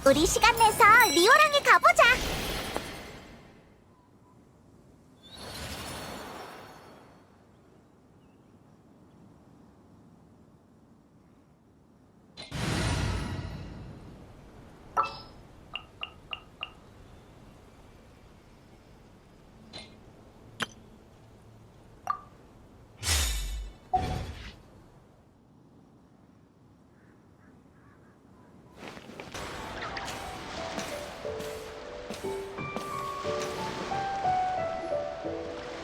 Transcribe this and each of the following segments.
우리 시간 내서 리오랑에 가보자.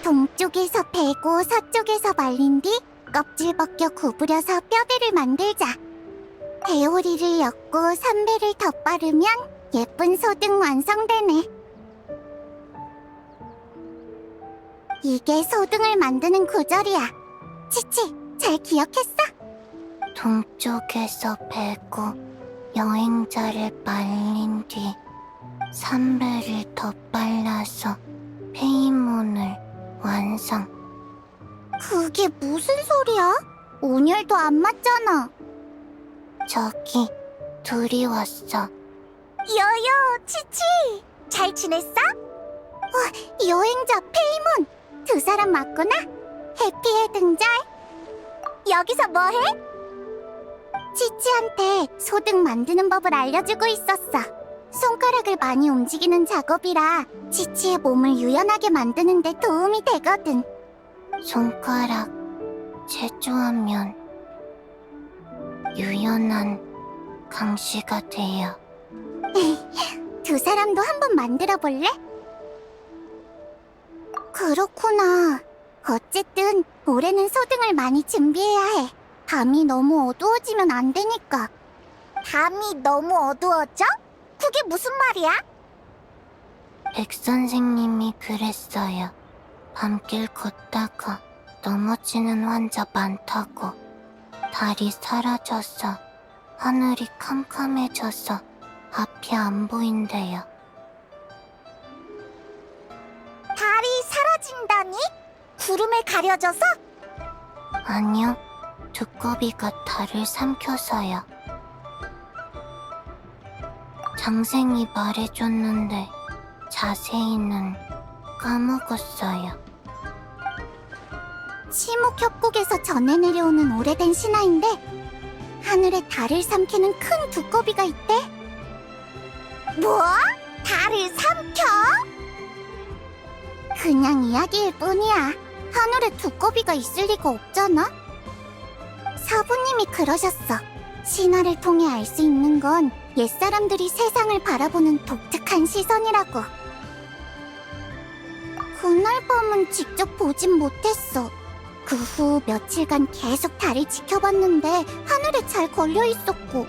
동쪽에서 베고 서쪽에서 말린 뒤 껍질 벗겨 구부려서 뼈대를 만들자. 배오리를 엮고 삼배를 덧바르면 예쁜 소등 완성되네. 이게 소등을 만드는 구절이야. 치치, 잘 기억했어? 동쪽에서 베고 여행자를 말린 뒤 삼배를 덧발라서 페이몬을 완성. 그게 무슨 소리야? 온열도 안 맞잖아. 저기 둘이 왔어. 여여, 치치! 잘 지냈어? 여행자 페이몬! 두 사람 맞구나? 해피해 등잘! 여기서 뭐해? 치치한테 소등 만드는 법을 알려주고 있었어. 손가락을 많이 움직이는 작업이라 치치의 몸을 유연하게 만드는 데 도움이 되거든. 손가락 제조하면 유연한 강시가 돼요. 두 사람도 한번 만들어 볼래? 그렇구나. 어쨌든 올해는 소등을 많이 준비해야 해. 밤이 너무 어두워지면 안 되니까. 밤이 너무 어두워져? 그게 무슨 말이야? 백 선생님이 그랬어요. 밤길 걷다가 넘어지는 환자 많다고. 달이 사라져서 하늘이 캄캄해져서 앞이 안 보인대요. 달이 사라진다니? 구름에 가려져서? 아니요, 두꺼비가 달을 삼켜서요. 장생이 말해줬는데 자세히는 까먹었어요. 치목협곡에서 전해 내려오는 오래된 신화인데 하늘에 달을 삼키는 큰 두꺼비가 있대. 뭐? 달을 삼켜? 그냥 이야기일 뿐이야. 하늘에 두꺼비가 있을 리가 없잖아. 사부님이 그러셨어. 신화를 통해 알 수 있는 건 옛사람들이 세상을 바라보는 독특한 시선이라고. 그날 밤은 직접 보진 못했어. 그 후 며칠간 계속 달을 지켜봤는데 하늘에 잘 걸려있었고.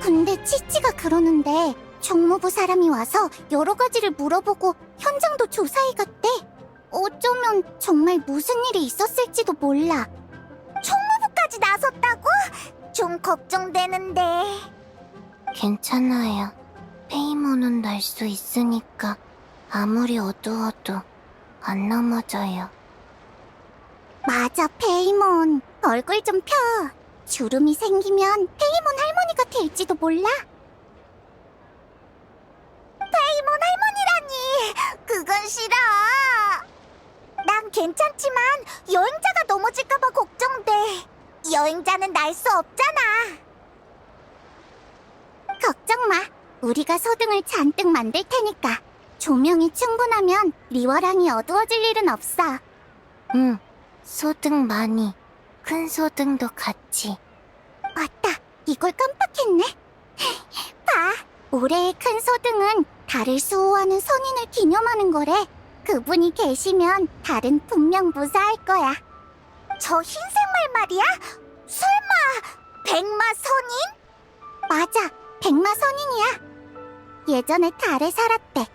근데 치치가 그러는데 총무부 사람이 와서 여러 가지를 물어보고 현장도 조사해 갔대. 어쩌면 정말 무슨 일이 있었을지도 몰라. 총무부까지 나섰다고? 좀 걱정되는데. 괜찮아요. 페이몬은 날 수 있으니까 아무리 어두워도 안 넘어져요. 맞아, 페이몬. 얼굴 좀 펴. 주름이 생기면 페이몬 할머니가 될지도 몰라. 페이몬 할머니라니! 그건 싫어. 난 괜찮지만 여행자가 넘어질까봐 걱정돼. 여행자는 날 수 없잖아. 걱정 마. 우리가 소등을 잔뜩 만들 테니까. 조명이 충분하면 리워랑이 어두워질 일은 없어. 응, 소등 많이. 큰 소등도 같이. 맞다. 이걸 깜빡했네. 봐. 올해의 큰 소등은 달을 수호하는 선인을 기념하는 거래. 그분이 계시면 달은 분명 무사할 거야. 저 흰색 말 말이야? 설마 백마선인? 맞아. 백마선인이야. 예전에 달에 살았대.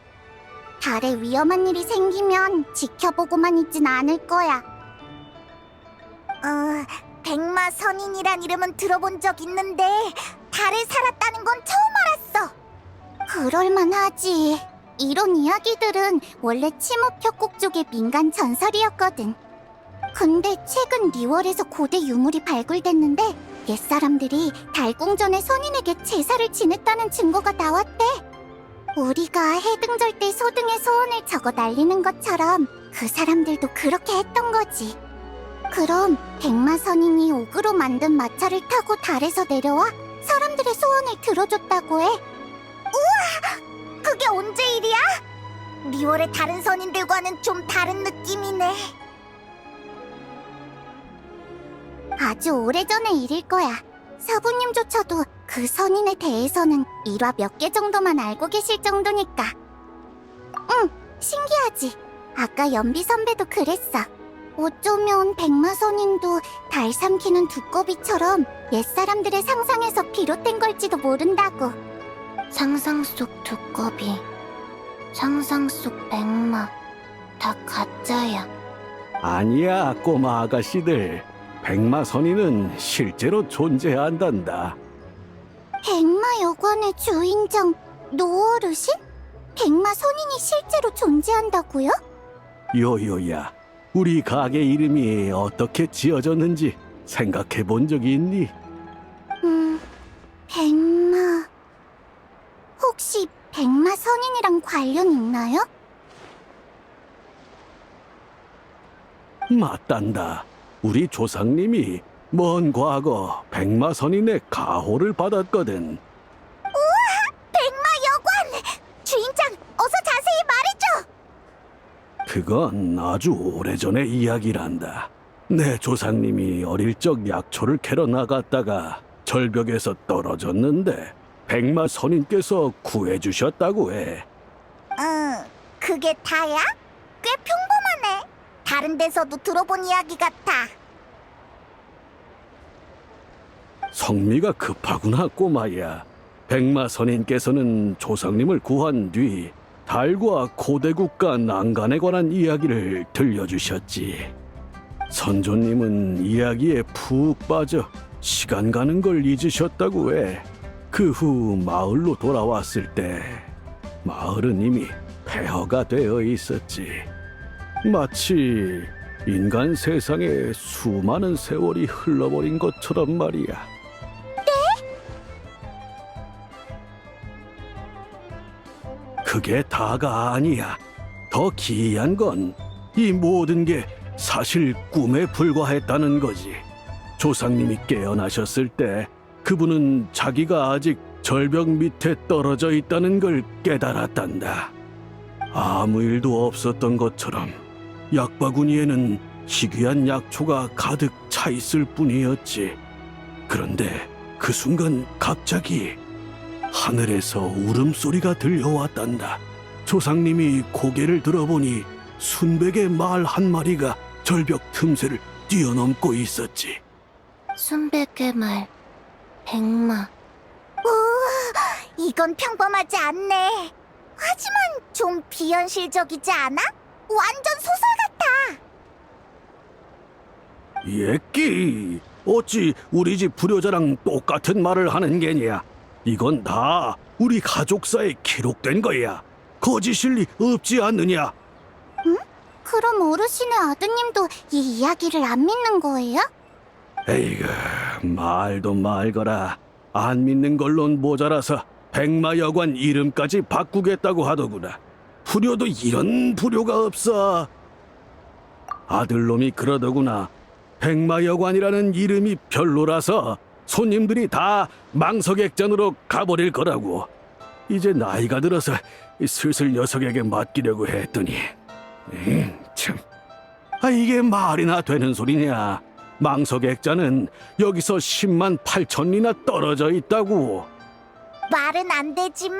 달에 위험한 일이 생기면 지켜보고만 있진 않을 거야. 백마선인이란 이름은 들어본 적 있는데 달에 살았다는 건 처음 알았어. 그럴만하지. 이런 이야기들은 원래 치모협곡 쪽의 민간 전설이었거든. 근데 최근 리월에서 고대 유물이 발굴됐는데 옛사람들이 달궁전의 선인에게 제사를 지냈다는 증거가 나왔대. 우리가 해등절 때 소등의 소원을 적어 날리는 것처럼 그 사람들도 그렇게 했던 거지. 그럼 백마 선인이 옥으로 만든 마차를 타고 달에서 내려와 사람들의 소원을 들어줬다고 해. 우와! 그게 언제 일이야? 리월의 다른 선인들과는 좀 다른 느낌이네. 아주 오래전의 일일 거야. 사부님조차도 그 선인에 대해서는 일화 몇 개 정도만 알고 계실 정도니까. 응, 신기하지? 아까 연비 선배도 그랬어. 어쩌면 백마 선인도 달 삼키는 두꺼비처럼 옛사람들의 상상에서 비롯된 걸지도 모른다고. 상상 속 두꺼비, 상상 속 백마, 다 가짜야. 아니야, 꼬마 아가씨들. 백마 선인은 실제로 존재한단다. 백마 여관의 주인장 노어르신? 백마 선인이 실제로 존재한다고요? 요요야, 우리 가게 이름이 어떻게 지어졌는지 생각해 본 적이 있니? 백마... 혹시 백마 선인이랑 관련 있나요? 맞단다. 우리 조상님이 먼 과거 백마 선인의 가호를 받았거든. 백마 여관! 주인장, 어서 자세히 말해줘! 그건 아주 오래전의 이야기란다. 내 조상님이 어릴 적 약초를 캐러 나갔다가 절벽에서 떨어졌는데 백마 선인께서 구해주셨다고 해. 그게 다야? 꽤 평범하네. 다른 데서도 들어본 이야기 같아. 성미가 급하구나, 꼬마야. 백마 선인께서는 조상님을 구한 뒤 달과 고대국가 난간에 관한 이야기를 들려주셨지. 선조님은 이야기에 푹 빠져 시간 가는 걸 잊으셨다고 해. 그 후 마을로 돌아왔을 때 마을은 이미 폐허가 되어 있었지. 마치 인간 세상에 수많은 세월이 흘러버린 것처럼 말이야. 그게 다가 아니야. 더 기이한 건 이 모든 게 사실 꿈에 불과했다는 거지. 조상님이 깨어나셨을 때 그분은 자기가 아직 절벽 밑에 떨어져 있다는 걸 깨달았단다. 아무 일도 없었던 것처럼 약바구니에는 희귀한 약초가 가득 차 있을 뿐이었지. 그런데 그 순간 갑자기 하늘에서 울음소리가 들려왔단다. 조상님이 고개를 들어보니 순백의 말 한 마리가 절벽 틈새를 뛰어넘고 있었지. 순백의 말, 백마. 이건 평범하지 않네. 하지만 좀 비현실적이지 않아? 완전 소설 같아. 예끼, 어찌 우리 집 불효자랑 똑같은 말을 하는 게냐? 이건 다 우리 가족사에 기록된 거야. 거짓일 리 없지 않느냐? 그럼 어르신의 아드님도 이 이야기를 안 믿는 거예요? 에이그, 말도 말거라. 안 믿는 걸론 모자라서 백마 여관 이름까지 바꾸겠다고 하더구나. 불효도 이런 불효가 없어. 아들놈이 그러더구나. 백마 여관이라는 이름이 별로라서 손님들이 다 망석액잔으로 가버릴 거라고. 이제 나이가 들어서 슬슬 녀석에게 맡기려고 했더니 참. 이게 말이나 되는 소리냐. 망석액잔은 여기서 10만 8천리나 떨어져 있다고. 말은 안 되지만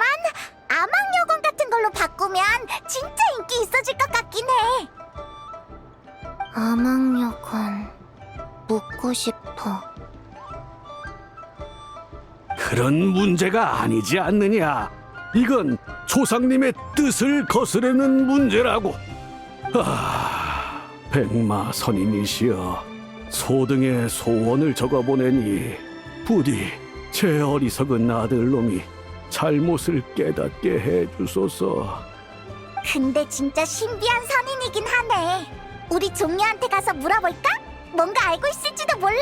아망여관 같은 걸로 바꾸면 진짜 인기 있어질 것 같긴 해. 아망여관, 묻고 싶어. 그런 문제가 아니지 않느냐. 이건 조상님의 뜻을 거스르는 문제라고. 백마 선인이시여, 소등의 소원을 적어보내니 부디 제 어리석은 아들놈이 잘못을 깨닫게 해주소서. 근데 진짜 신비한 선인이긴 하네. 우리 종려한테 가서 물어볼까? 뭔가 알고 있을지도 몰라.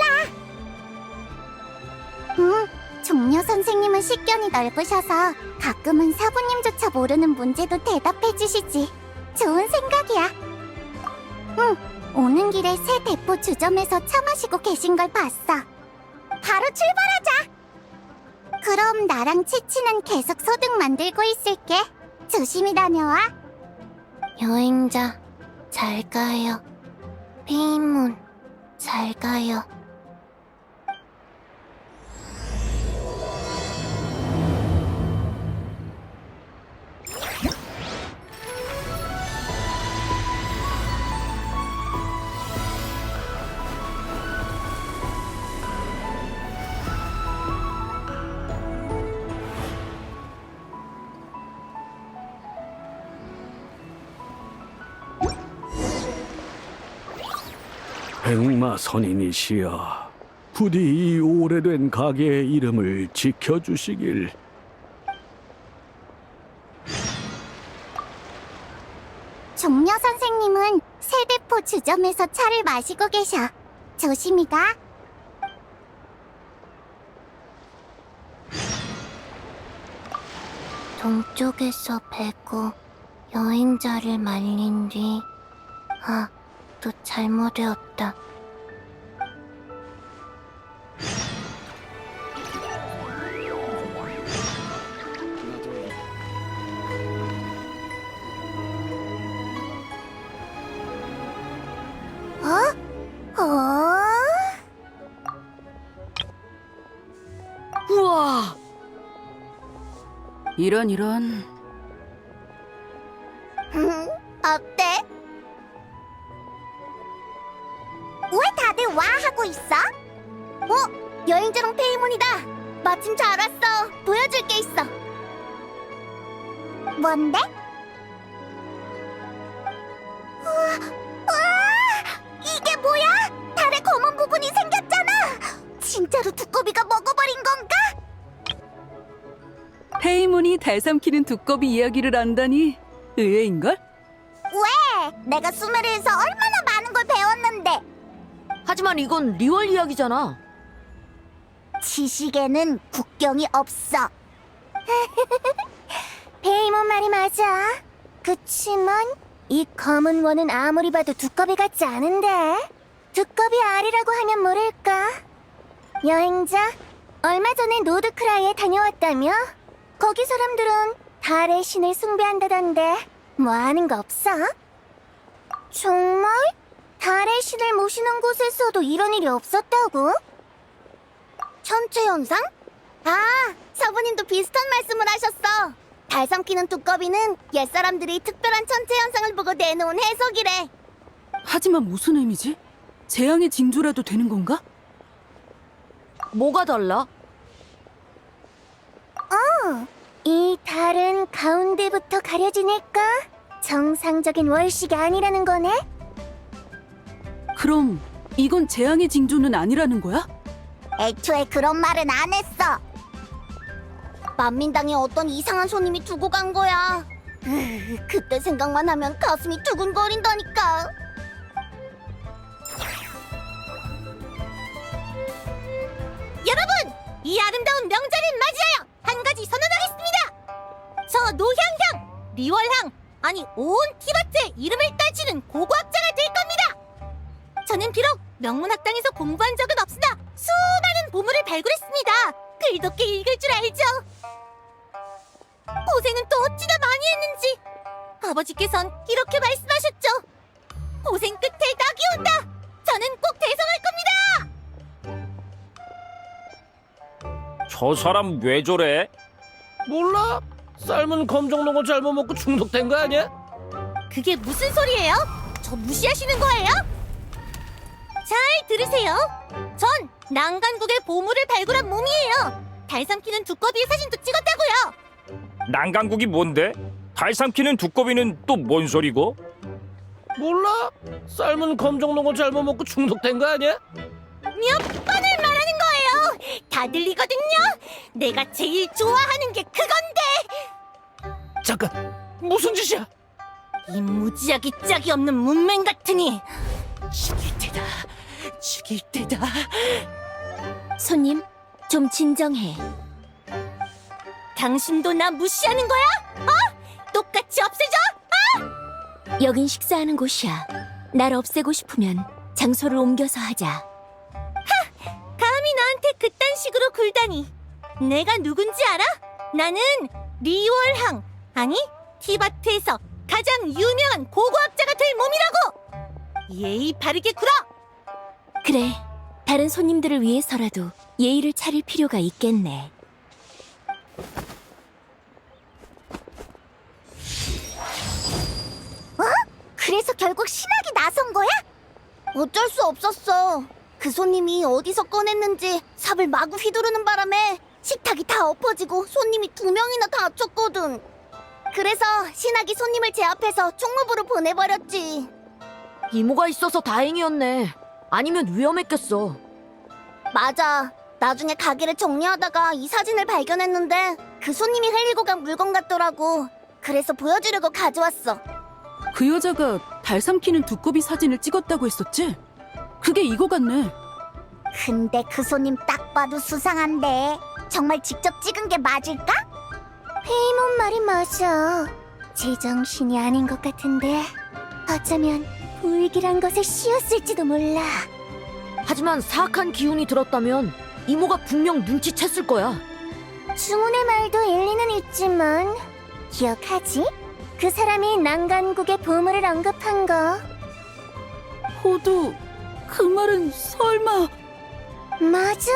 응, 종려 선생님은 식견이 넓으셔서 가끔은 사부님조차 모르는 문제도 대답해 주시지. 좋은 생각이야. 응, 오는 길에 새 대포 주점에서 차 마시고 계신 걸 봤어. 바로 출발하자. 그럼 나랑 치치는 계속 소득 만들고 있을게. 조심히 다녀와. 여행자, 잘 가요. 페이몬, 잘 가요. 백마 선인이시여, 부디 이 오래된 가게의 이름을 지켜주시길. 종려 선생님은 세대포 주점에서 차를 마시고 계셔. 조심히 가. 동쪽에서 베고 여행자를 말린 뒤, 또 잘못되었다. 우와! 이런. 어때? 왜 다들 와 하고 있어? 여행자랑 페이몬이다. 마침 잘 왔어. 보여줄 게 있어. 뭔데? 우와, 이게 뭐야? 달에 검은 부분이 생겼잖아. 진짜로 두꺼비가 먹어버린 건가? 페이몬이 달 삼키는 두꺼비 이야기를 안다니 의외인걸? 왜? 내가 수메르에서 얼마나 많은 걸 배웠는데. 하지만 이건 리월 이야기잖아. 지식에는 국경이 없어. 페이몬 말이 맞아. 그치만 이 검은 원은 아무리 봐도 두꺼비 같지 않은데. 두꺼비 알이라고 하면 모를까? 여행자, 얼마 전에 노드크라이에 다녀왔다며? 거기 사람들은 달의 신을 숭배한다던데 뭐 아는 거 없어? 정말? 달의 신을 모시는 곳에서도 이런 일이 없었다고? 천체현상? 서부님도 비슷한 말씀을 하셨어. 달 삼키는 두꺼비는 옛사람들이 특별한 천체현상을 보고 내놓은 해석이래. 하지만 무슨 의미지? 재앙의 징조라도 되는 건가? 뭐가 달라? 이 달은 가운데부터 가려지니까 정상적인 월식이 아니라는 거네? 그럼 이건 재앙의 징조는 아니라는 거야? 애초에 그런 말은 안 했어. 만민당에 어떤 이상한 손님이 두고 간 거야. 그때 생각만 하면 가슴이 두근거린다니까. 여러분! 이 아름다운 명절을 맞이하여 한 가지 선언하겠습니다. 저 노향향, 리월향, 아니 온 티바트의 이름을 떨치는 고고학자가 될 겁니다. 저는 비록 명문학당에서 공부한 적은 없으나 수많은 보물을 발굴했습니다. 글독게 읽을 줄 알죠. 고생은 또 어찌나 많이 했는지 아버지께선 이렇게 말씀하셨죠. 고생 끝에 낙이 온다. 저는 꼭 대성할 겁니다. 저 사람 왜 저래? 몰라? 삶은 검정농어 잘못 먹고 중독된 거 아니야? 그게 무슨 소리예요? 저 무시하시는 거예요? 잘 들으세요. 전 난간국의 보물을 발굴한 몸이에요. 달 삼키는 두꺼비의 사진도 찍었다고요. 난강국이 뭔데? 달 삼키는 두꺼비는 또 뭔 소리고? 몰라? 삶은 검정농어 잘못 먹고 중독된 거 아니야? 몇 번을 말하는 거예요. 다 들리거든요. 내가 제일 좋아하는 게 그건데. 잠깐, 무슨 짓이야? 이 무지하기 짝이 없는 문맹 같으니! 죽일 테다. 죽일 테다. 손님, 좀 진정해. 당신도 나 무시하는 거야? 똑같이 없애줘! 여긴 식사하는 곳이야. 날 없애고 싶으면 장소를 옮겨서 하자. 감히 나한테 그딴 식으로 굴다니. 내가 누군지 알아? 나는 리월항, 아니 티바트에서 가장 유명한 고고학자가 될 몸이라고! 예의 바르게 굴어! 그래, 다른 손님들을 위해서라도 예의를 차릴 필요가 있겠네. 그래서 결국 신학이 나선 거야? 어쩔 수 없었어. 그 손님이 어디서 꺼냈는지 삽을 마구 휘두르는 바람에 식탁이 다 엎어지고 손님이 2명이나 다쳤거든. 그래서 신학이 손님을 제압해서 총무부로 보내버렸지. 이모가 있어서 다행이었네. 아니면 위험했겠어. 맞아. 나중에 가게를 정리하다가 이 사진을 발견했는데 그 손님이 흘리고 간 물건 같더라고. 그래서 보여주려고 가져왔어. 그 여자가 달 삼키는 두꺼비 사진을 찍었다고 했었지? 그게 이거 같네. 근데 그 손님 딱 봐도 수상한데 정말 직접 찍은 게 맞을까? 회의몬 말이 맞아. 제정신이 아닌 것 같은데 어쩌면 불길한 것에 씌었을지도 몰라. 하지만 사악한 기운이 들었다면 이모가 분명 눈치챘을 거야. 주문의 말도 일리는 있지만 기억하지? 그 사람이 난간국의 보물을 언급한 거. 호두, 그 말은 설마... 맞아.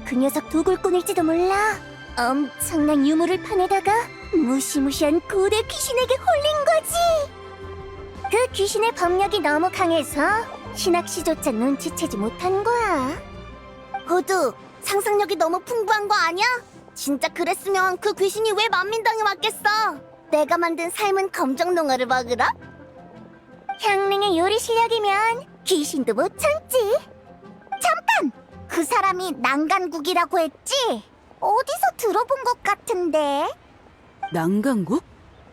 그 녀석 도굴꾼일지도 몰라. 엄청난 유물을 파내다가 무시무시한 고대 귀신에게 홀린 거지. 그 귀신의 법력이 너무 강해서 신학씨조차 눈치채지 못한 거야. 호두, 상상력이 너무 풍부한 거 아니야? 진짜 그랬으면 그 귀신이 왜 만민당에 왔겠어? 내가 만든 삶은 검정농어를 먹으러? 향릉의 요리 실력이면 귀신도 못 참지. 잠깐! 그 사람이 난간국이라고 했지? 어디서 들어본 것 같은데? 난간국?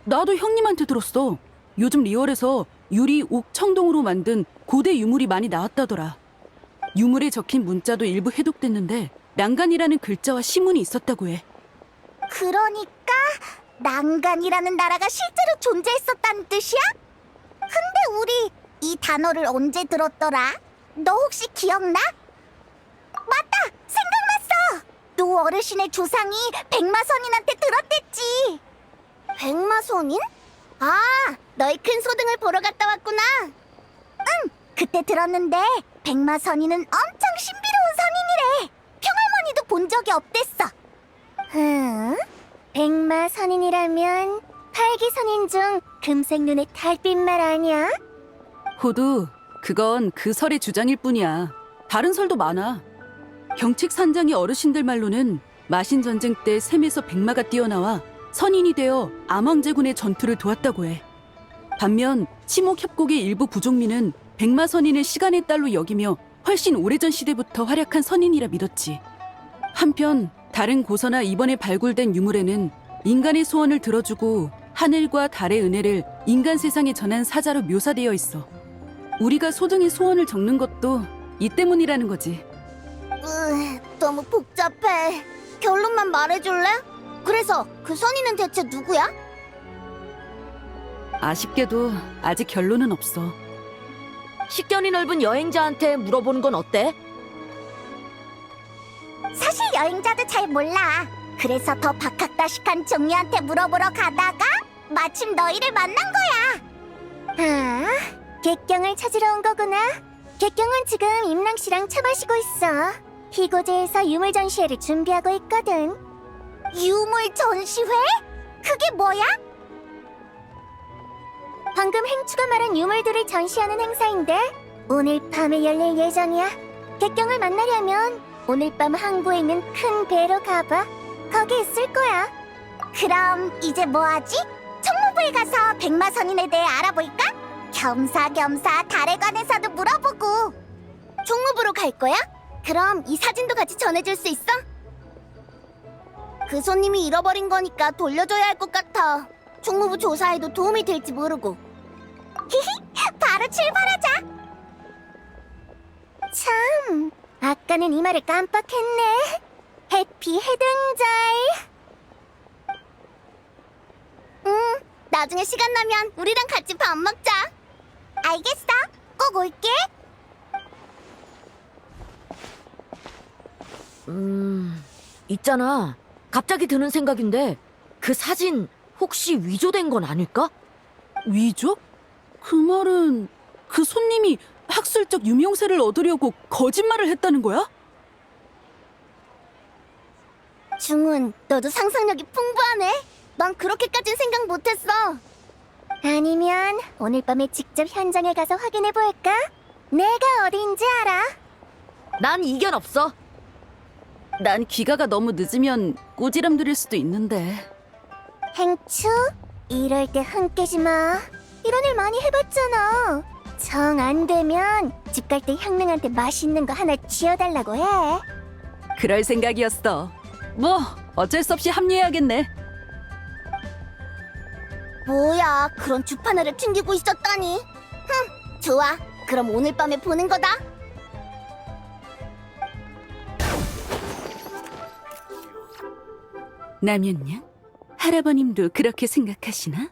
나도 형님한테 들었어. 요즘 리얼에서 유리, 옥, 청동으로 만든 고대 유물이 많이 나왔다더라. 유물에 적힌 문자도 일부 해독됐는데 난간이라는 글자와 시문이 있었다고 해. 그러니까 난간이라는 나라가 실제로 존재했었다는 뜻이야? 근데 우리 이 단어를 언제 들었더라? 너 혹시 기억나? 맞다! 생각났어! 노 어르신의 조상이 백마선인한테 들었댔지. 백마선인? 아, 너희 큰 소등을 보러 갔다 왔구나. 응, 그때 들었는데 백마선인은 엄청 신비로운 선인이래. 평할머니도 본 적이 없댔어. 백마선인이라면 팔기선인 중 금색 눈의 달빛말 아니야? 호두, 그건 그 설의 주장일 뿐이야. 다른 설도 많아. 경칙 산장의 어르신들 말로는 마신 전쟁 때 샘에서 백마가 뛰어나와 선인이 되어 암왕제군의 전투를 도왔다고 해. 반면 치목협곡의 일부 부족민은 백마선인을 시간의 딸로 여기며 훨씬 오래전 시대부터 활약한 선인이라 믿었지. 한편 다른 고서나 이번에 발굴된 유물에는 인간의 소원을 들어주고 하늘과 달의 은혜를 인간 세상에 전한 사자로 묘사되어 있어. 우리가 소등의 소원을 적는 것도 이 때문이라는 거지. 너무 복잡해. 결론만 말해줄래? 그래서 그 선인은 대체 누구야? 아쉽게도 아직 결론은 없어. 식견이 넓은 여행자한테 물어보는 건 어때? 사실 여행자도 잘 몰라. 그래서 더 박학다식한 종류한테 물어보러 가다가 마침 너희를 만난 거야. 객경을 찾으러 온 거구나. 객경은 지금 임랑씨랑 차 마시고 있어. 희고제에서 유물 전시회를 준비하고 있거든. 유물 전시회? 그게 뭐야? 방금 행추가 말한 유물들을 전시하는 행사인데 오늘 밤에 열릴 예정이야. 객경을 만나려면 오늘 밤 항구에 있는 큰 배로 가봐. 거기 있을 거야. 그럼 이제 뭐하지? 총무부에 가서 백마선인에 대해 알아볼까? 겸사겸사 달에 관해서도 물어보고. 총무부로 갈 거야? 그럼 이 사진도 같이 전해줄 수 있어? 그 손님이 잃어버린 거니까 돌려줘야 할 것 같아. 총무부 조사에도 도움이 될지 모르고. 바로 출발하자. 참, 아까는 이 말을 깜빡했네. 해피 해등절. 나중에 시간 나면 우리랑 같이 밥 먹자. 알겠어. 꼭 올게. 있잖아. 갑자기 드는 생각인데 그 사진 혹시 위조된 건 아닐까? 위조? 그 말은 그 손님이 학술적 유명세를 얻으려고 거짓말을 했다는 거야? 중훈, 너도 상상력이 풍부하네. 난 그렇게까진 생각 못했어. 아니면 오늘 밤에 직접 현장에 가서 확인해 볼까? 내가 어딘지 알아. 난 이견 없어. 난 귀가가 너무 늦으면 꼬지람 들일 수도 있는데. 행추, 이럴 때 흥 깨지 마. 이런 일 많이 해봤잖아. 정 안 되면 집 갈 때 향릉한테 맛있는 거 하나 쥐어달라고 해. 그럴 생각이었어. 뭐 어쩔 수 없이 합류해야겠네. 뭐야, 그런 주파나를 튕기고 있었다니. 좋아. 그럼 오늘 밤에 보는 거다. 남연양? 할아버님도 그렇게 생각하시나?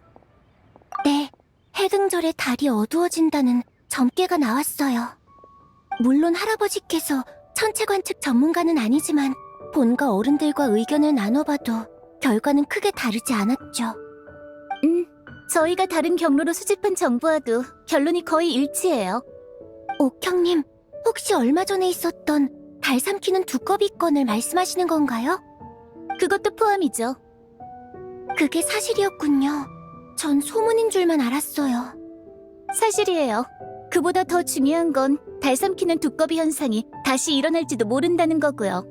네, 해등절에 달이 어두워진다는 점괘가 나왔어요. 물론 할아버지께서 천체 관측 전문가는 아니지만 본가 어른들과 의견을 나눠봐도 결과는 크게 다르지 않았죠. 저희가 다른 경로로 수집한 정보와도 결론이 거의 일치해요. 옥형님, 혹시 얼마 전에 있었던 달 삼키는 두꺼비 건을 말씀하시는 건가요? 그것도 포함이죠. 그게 사실이었군요. 전 소문인 줄만 알았어요. 사실이에요. 그보다 더 중요한 건 달 삼키는 두꺼비 현상이 다시 일어날지도 모른다는 거고요.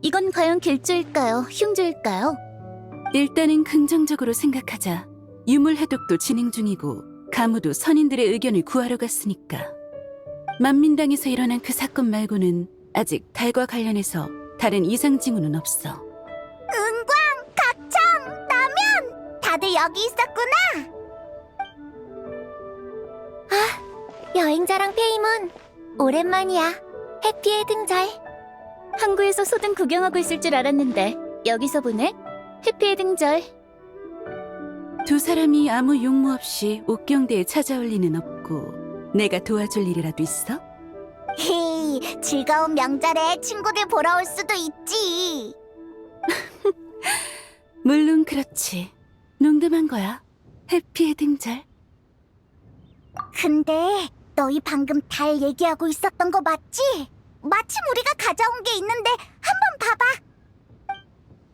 이건 과연 길조일까요? 흉조일까요? 일단은 긍정적으로 생각하자. 유물 해독도 진행 중이고 가무도 선인들의 의견을 구하러 갔으니까. 만민당에서 일어난 그 사건 말고는 아직 달과 관련해서 다른 이상 징후는 없어. 은광, 각청, 라면! 다들 여기 있었구나! 아, 여행자랑 페이문, 오랜만이야. 해피의 등절. 항구에서 소등 구경하고 있을 줄 알았는데 여기서 보네? 해피의 등절. 두 사람이 아무 용무 없이 옥경대에 찾아올 리는 없고 내가 도와줄 일이라도 있어? 헤이, 즐거운 명절에 친구들 보러 올 수도 있지. 물론 그렇지. 농담한 거야. 해피의 등절. 근데 너희 방금 달 얘기하고 있었던 거 맞지? 마침 우리가 가져온 게 있는데 한번 봐봐.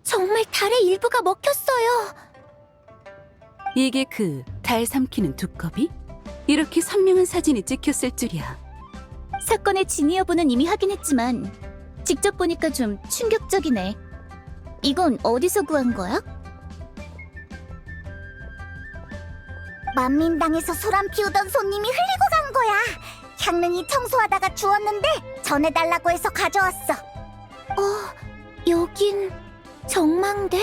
정말 달의 일부가 먹혔어요. 이게 그 달 삼키는 두꺼비? 이렇게 선명한 사진이 찍혔을 줄이야. 사건의 진위 여부는 이미 확인했지만 직접 보니까 좀 충격적이네. 이건 어디서 구한 거야? 만민당에서 소란 피우던 손님이 흘리고 간 거야. 향릉이 청소하다가 주웠는데 전해달라고 해서 가져왔어. 여긴 정망대?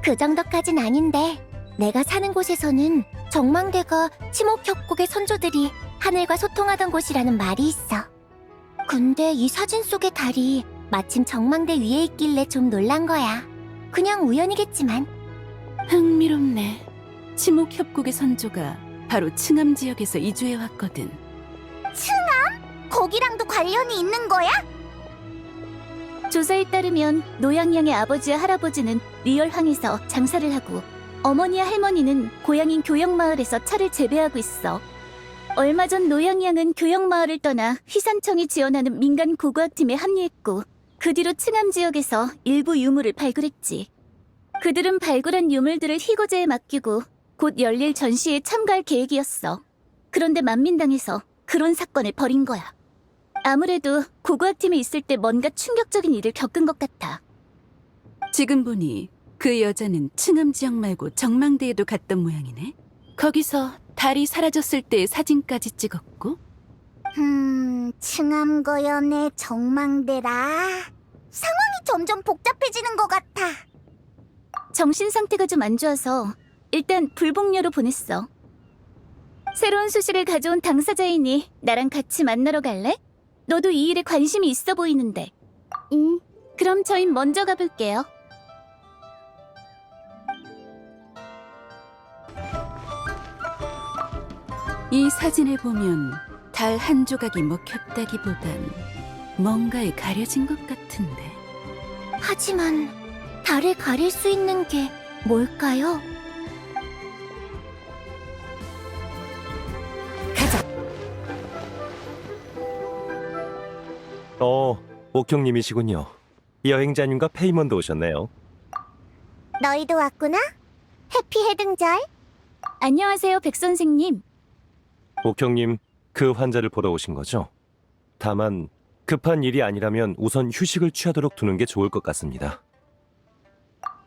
그 정도까진 아닌데 내가 사는 곳에서는 정망대가 치목협곡의 선조들이 하늘과 소통하던 곳이라는 말이 있어. 근데 이 사진 속의 달이 마침 정망대 위에 있길래 좀 놀란 거야. 그냥 우연이겠지만. 흥미롭네. 치목협곡의 선조가 바로 층암 지역에서 이주해왔거든. 거기랑도 관련이 있는 거야? 조사에 따르면 노양양의 아버지와 할아버지는 리얼항에서 장사를 하고 어머니와 할머니는 고향인 교영마을에서 차를 재배하고 있어. 얼마 전 노양양은 교영마을을 떠나 휘산청이 지원하는 민간 고고학팀에 합류했고 그 뒤로 층암 지역에서 일부 유물을 발굴했지. 그들은 발굴한 유물들을 희고제에 맡기고 곧 열릴 전시에 참가할 계획이었어. 그런데 만민당에서 그런 사건을 벌인 거야. 아무래도 고고학팀에 있을 때 뭔가 충격적인 일을 겪은 것 같아. 지금 보니 그 여자는 층암 지역 말고 정망대에도 갔던 모양이네. 거기서 달이 사라졌을 때의 사진까지 찍었고. 층암거연의 정망대라. 상황이 점점 복잡해지는 것 같아. 정신 상태가 좀 안 좋아서 일단 불복녀로 보냈어. 새로운 소식을 가져온 당사자이니 나랑 같이 만나러 갈래? 너도 이 일에 관심이 있어 보이는데. 그럼 저희 먼저 가볼게요. 이 사진을 보면 달 한 조각이 먹혔다기보단 뭔가에 가려진 것 같은데. 하지만 달을 가릴 수 있는 게 뭘까요? 옥형님이시군요. 여행자님과 페이먼도 오셨네요. 너희도 왔구나? 해피 해등절. 안녕하세요, 백 선생님. 옥형님, 그 환자를 보러 오신 거죠? 다만 급한 일이 아니라면 우선 휴식을 취하도록 두는 게 좋을 것 같습니다.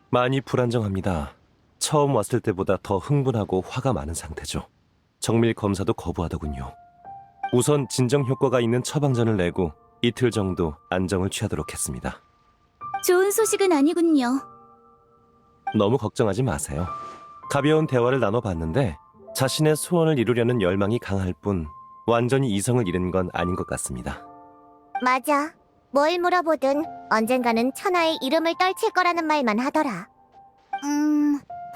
많이 불안정합니다. 처음 왔을 때보다 더 흥분하고 화가 많은 상태죠. 정밀 검사도 거부하더군요. 우선 진정 효과가 있는 처방전을 내고 이틀 정도 안정을 취하도록 했습니다. 좋은 소식은 아니군요. 너무 걱정하지 마세요. 가벼운 대화를 나눠봤는데 자신의 소원을 이루려는 열망이 강할 뿐 완전히 이성을 잃은 건 아닌 것 같습니다. 맞아. 뭘 물어보든 언젠가는 천하의 이름을 떨칠 거라는 말만 하더라.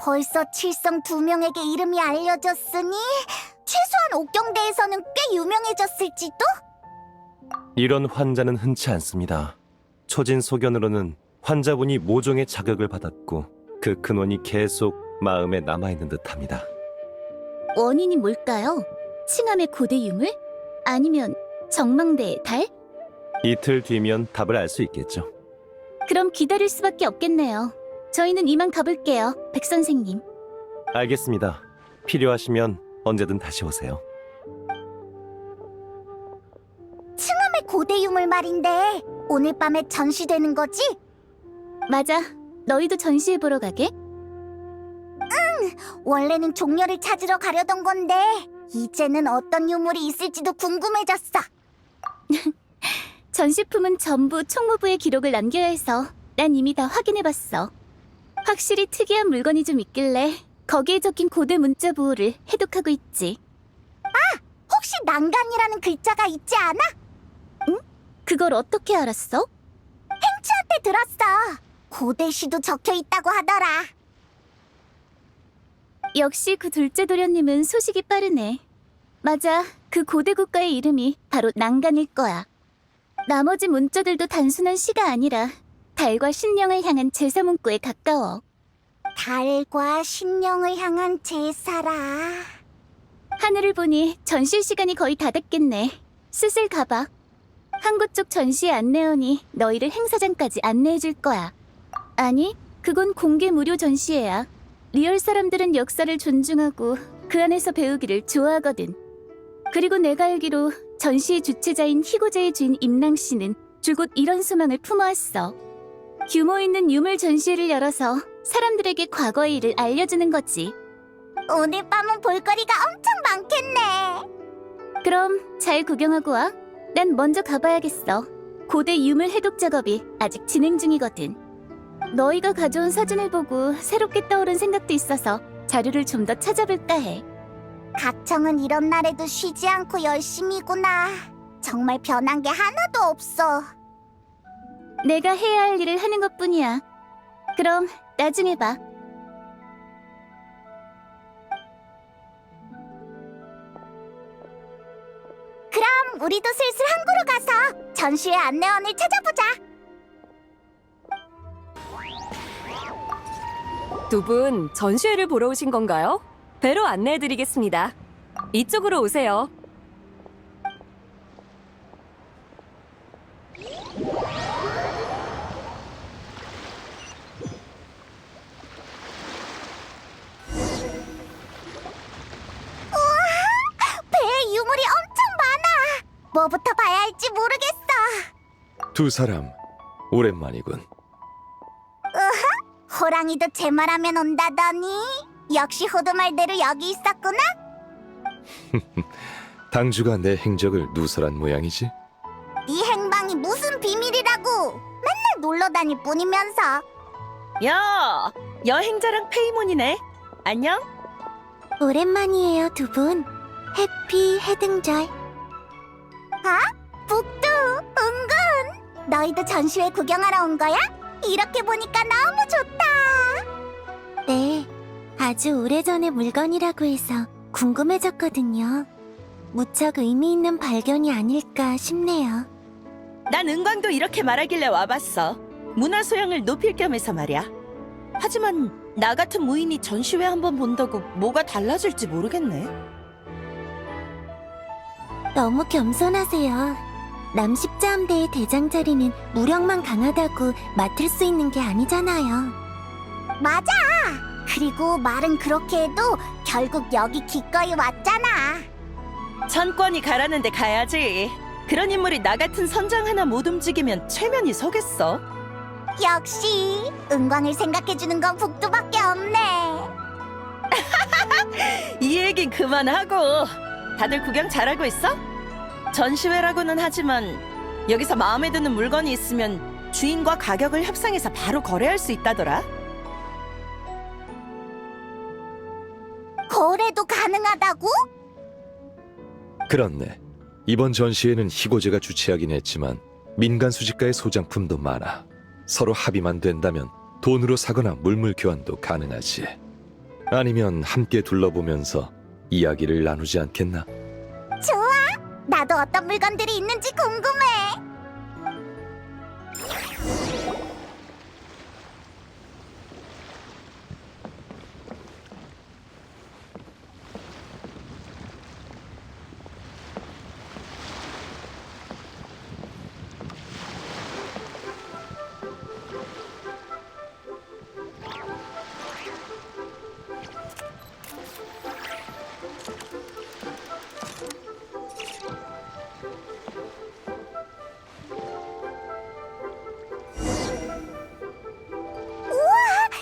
벌써 칠성 2명에게 이름이 알려졌으니 최소한 옥경대에서는 꽤 유명해졌을지도? 이런 환자는 흔치 않습니다. 초진 소견으로는 환자분이 모종의 자극을 받았고 그 근원이 계속 마음에 남아있는 듯합니다. 원인이 뭘까요? 칭함의 고대 유물? 아니면 정망대의 달? 이틀 뒤면 답을 알 수 있겠죠. 그럼 기다릴 수밖에 없겠네요. 저희는 이만 가볼게요, 백 선생님. 알겠습니다. 필요하시면 언제든 다시 오세요. 칭함의 고대 유물 말인데 오늘 밤에 전시되는 거지? 맞아. 너희도 전시회 보러 가게? 원래는 종려를 찾으러 가려던 건데 이제는 어떤 유물이 있을지도 궁금해졌어. 전시품은 전부 총무부에 기록을 남겨야 해서 난 이미 다 확인해봤어. 확실히 특이한 물건이 좀 있길래 거기에 적힌 고대 문자 부호를 해독하고 있지. 혹시 난간이라는 글자가 있지 않아? 그걸 어떻게 알았어? 행추한테 들었어. 고대시도 적혀 있다고 하더라. 역시 그 둘째 도련님은 소식이 빠르네. 맞아, 그 고대 국가의 이름이 바로 난간일 거야. 나머지 문자들도 단순한 시가 아니라 달과 신령을 향한 제사 문구에 가까워. 달과 신령을 향한 제사라. 하늘을 보니 전시 시간이 거의 다 됐겠네. 슬슬 가봐. 항구 쪽 전시회 안내원이 너희를 행사장까지 안내해줄 거야. 아니, 그건 공개 무료 전시회야. 리얼 사람들은 역사를 존중하고 그 안에서 배우기를 좋아하거든. 그리고 내가 알기로 전시의 주최자인 희고제의 주인 임랑 씨는 줄곧 이런 소망을 품어왔어. 규모 있는 유물 전시회를 열어서 사람들에게 과거의 일을 알려주는 거지. 오늘 밤은 볼거리가 엄청 많겠네. 그럼 잘 구경하고 와. 난 먼저 가봐야겠어. 고대 유물 해독 작업이 아직 진행 중이거든. 너희가 가져온 사진을 보고 새롭게 떠오른 생각도 있어서 자료를 좀 더 찾아볼까 해. 각청은 이런 날에도 쉬지 않고 열심히구나. 정말 변한 게 하나도 없어. 내가 해야 할 일을 하는 것뿐이야. 그럼 나중에 봐. 그럼 우리도 슬슬 항구로 가서 전시회 안내원을 찾아보자. 두 분 전시회를 보러 오신 건가요? 배로 안내해드리겠습니다. 이쪽으로 오세요. 배에 유물이 엄청 많아. 뭐부터 봐야 할지 모르겠어. 두 사람 오랜만이군. 호랑이도 제 말하면 온다더니 역시 호두 말대로 여기 있었구나. 당주가 내 행적을 누설한 모양이지? 네 행방이 무슨 비밀이라고. 맨날 놀러 다닐 뿐이면서. 야, 여행자랑 페이몬이네. 안녕? 오랜만이에요, 두 분. 해피 해등절. 아? 북두, 은근! 너희도 전시회 구경하러 온 거야? 이렇게 보니까 너무 좋다! 네, 아주 오래전의 물건이라고 해서 궁금해졌거든요. 무척 의미 있는 발견이 아닐까 싶네요. 난 은광도 이렇게 말하길래 와봤어. 문화 소양을 높일 겸해서 말이야. 하지만 나 같은 무인이 전시회 한번 본다고 뭐가 달라질지 모르겠네. 너무 겸손하세요. 남십자함대의 대장 자리는 무력만 강하다고 맡을 수 있는 게 아니잖아요. 맞아! 그리고 말은 그렇게 해도 결국 여기 기꺼이 왔잖아. 전권이 가라는 데 가야지. 그런 인물이 나 같은 선장 하나 못 움직이면 체면이 서겠어. 역시 은광을 생각해주는 건 북두밖에 없네. 이 얘긴 그만하고. 다들 구경 잘하고 있어? 전시회라고는 하지만 여기서 마음에 드는 물건이 있으면 주인과 가격을 협상해서 바로 거래할 수 있다더라. 거래도 가능하다고? 그렇네. 이번 전시회는 희고제가 주최하긴 했지만 민간 수집가의 소장품도 많아. 서로 합의만 된다면 돈으로 사거나 물물 교환도 가능하지. 아니면 함께 둘러보면서 이야기를 나누지 않겠나? 좋아! 나도 어떤 물건들이 있는지 궁금해.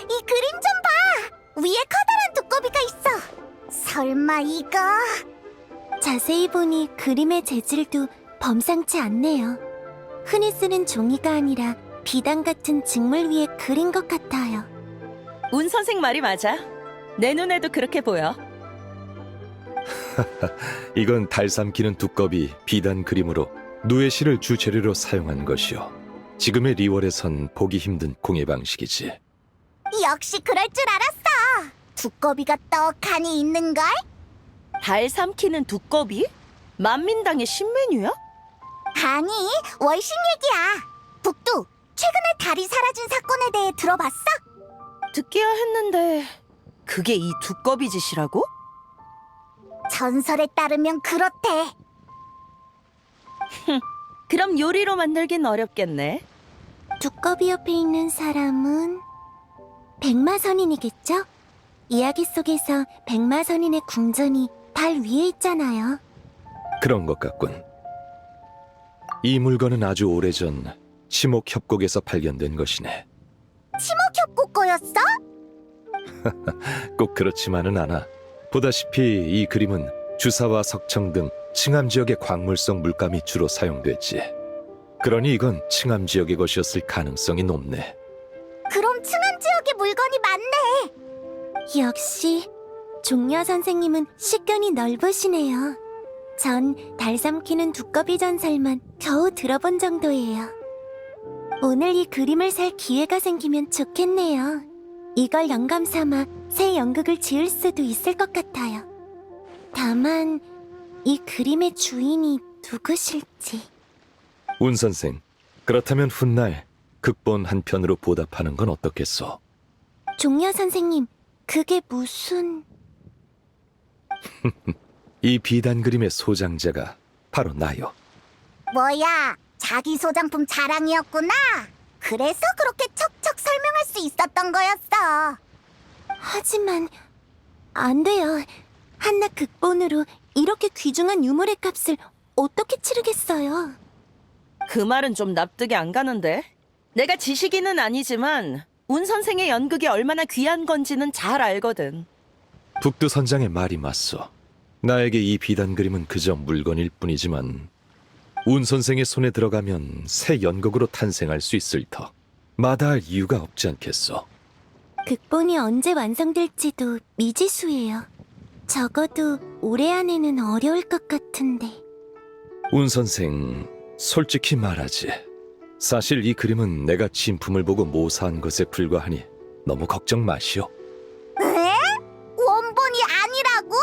이 그림 좀 봐! 위에 커다란 두꺼비가 있어! 설마 이거... 자세히 보니 그림의 재질도 범상치 않네요. 흔히 쓰는 종이가 아니라 비단 같은 직물 위에 그린 것 같아요. 운 선생 말이 맞아. 내 눈에도 그렇게 보여. 이건 달 삼키는 두꺼비 비단 그림으로 누에시를 주재료로 사용한 것이요. 지금의 리월에선 보기 힘든 공예 방식이지. 역시 그럴 줄 알았어! 두꺼비가 떡하니 있는걸? 달 삼키는 두꺼비? 만민당의 신메뉴야? 아니, 월신 얘기야. 북두, 최근에 달이 사라진 사건에 대해 들어봤어? 듣기야 했는데 그게 이 두꺼비 짓이라고? 전설에 따르면 그렇대. 그럼 요리로 만들긴 어렵겠네. 두꺼비 옆에 있는 사람은 백마선인이겠죠? 이야기 속에서 백마선인의 궁전이 달 위에 있잖아요. 그런 것 같군. 이 물건은 아주 오래전 치목협곡에서 발견된 것이네. 치목협곡 거였어? 꼭 그렇지만은 않아. 보다시피 이 그림은 주사와 석청 등 칭암 지역의 광물성 물감이 주로 사용됐지. 그러니 이건 칭암 지역의 것이었을 가능성이 높네. 그럼 층암 지역에 물건이 많네. 역시 종려 선생님은 식견이 넓으시네요. 전 달 삼키는 두꺼비 전설만 겨우 들어본 정도예요. 오늘 이 그림을 살 기회가 생기면 좋겠네요. 이걸 영감 삼아 새 연극을 지을 수도 있을 것 같아요. 다만 이 그림의 주인이 누구실지. 운 선생, 그렇다면 훗날 극본 한 편으로 보답하는 건 어떻겠소? 종려 선생님, 그게 무슨... 이 비단 그림의 소장자가 바로 나요. 뭐야, 자기 소장품 자랑이었구나. 그래서 그렇게 척척 설명할 수 있었던 거였어. 하지만 안 돼요. 한낱 극본으로 이렇게 귀중한 유물의 값을 어떻게 치르겠어요? 그 말은 좀 납득이 안 가는데. 내가 지식인은 아니지만 운 선생의 연극이 얼마나 귀한 건지는 잘 알거든. 북두 선장의 말이 맞소. 나에게 이 비단 그림은 그저 물건일 뿐이지만 운 선생의 손에 들어가면 새 연극으로 탄생할 수 있을 터 마다할 이유가 없지 않겠소. 극본이 언제 완성될지도 미지수예요. 적어도 올해 안에는 어려울 것 같은데. 운 선생, 솔직히 말하지. 사실 이 그림은 내가 진품을 보고 모사한 것에 불과하니 너무 걱정 마시오. 에? 원본이 아니라고?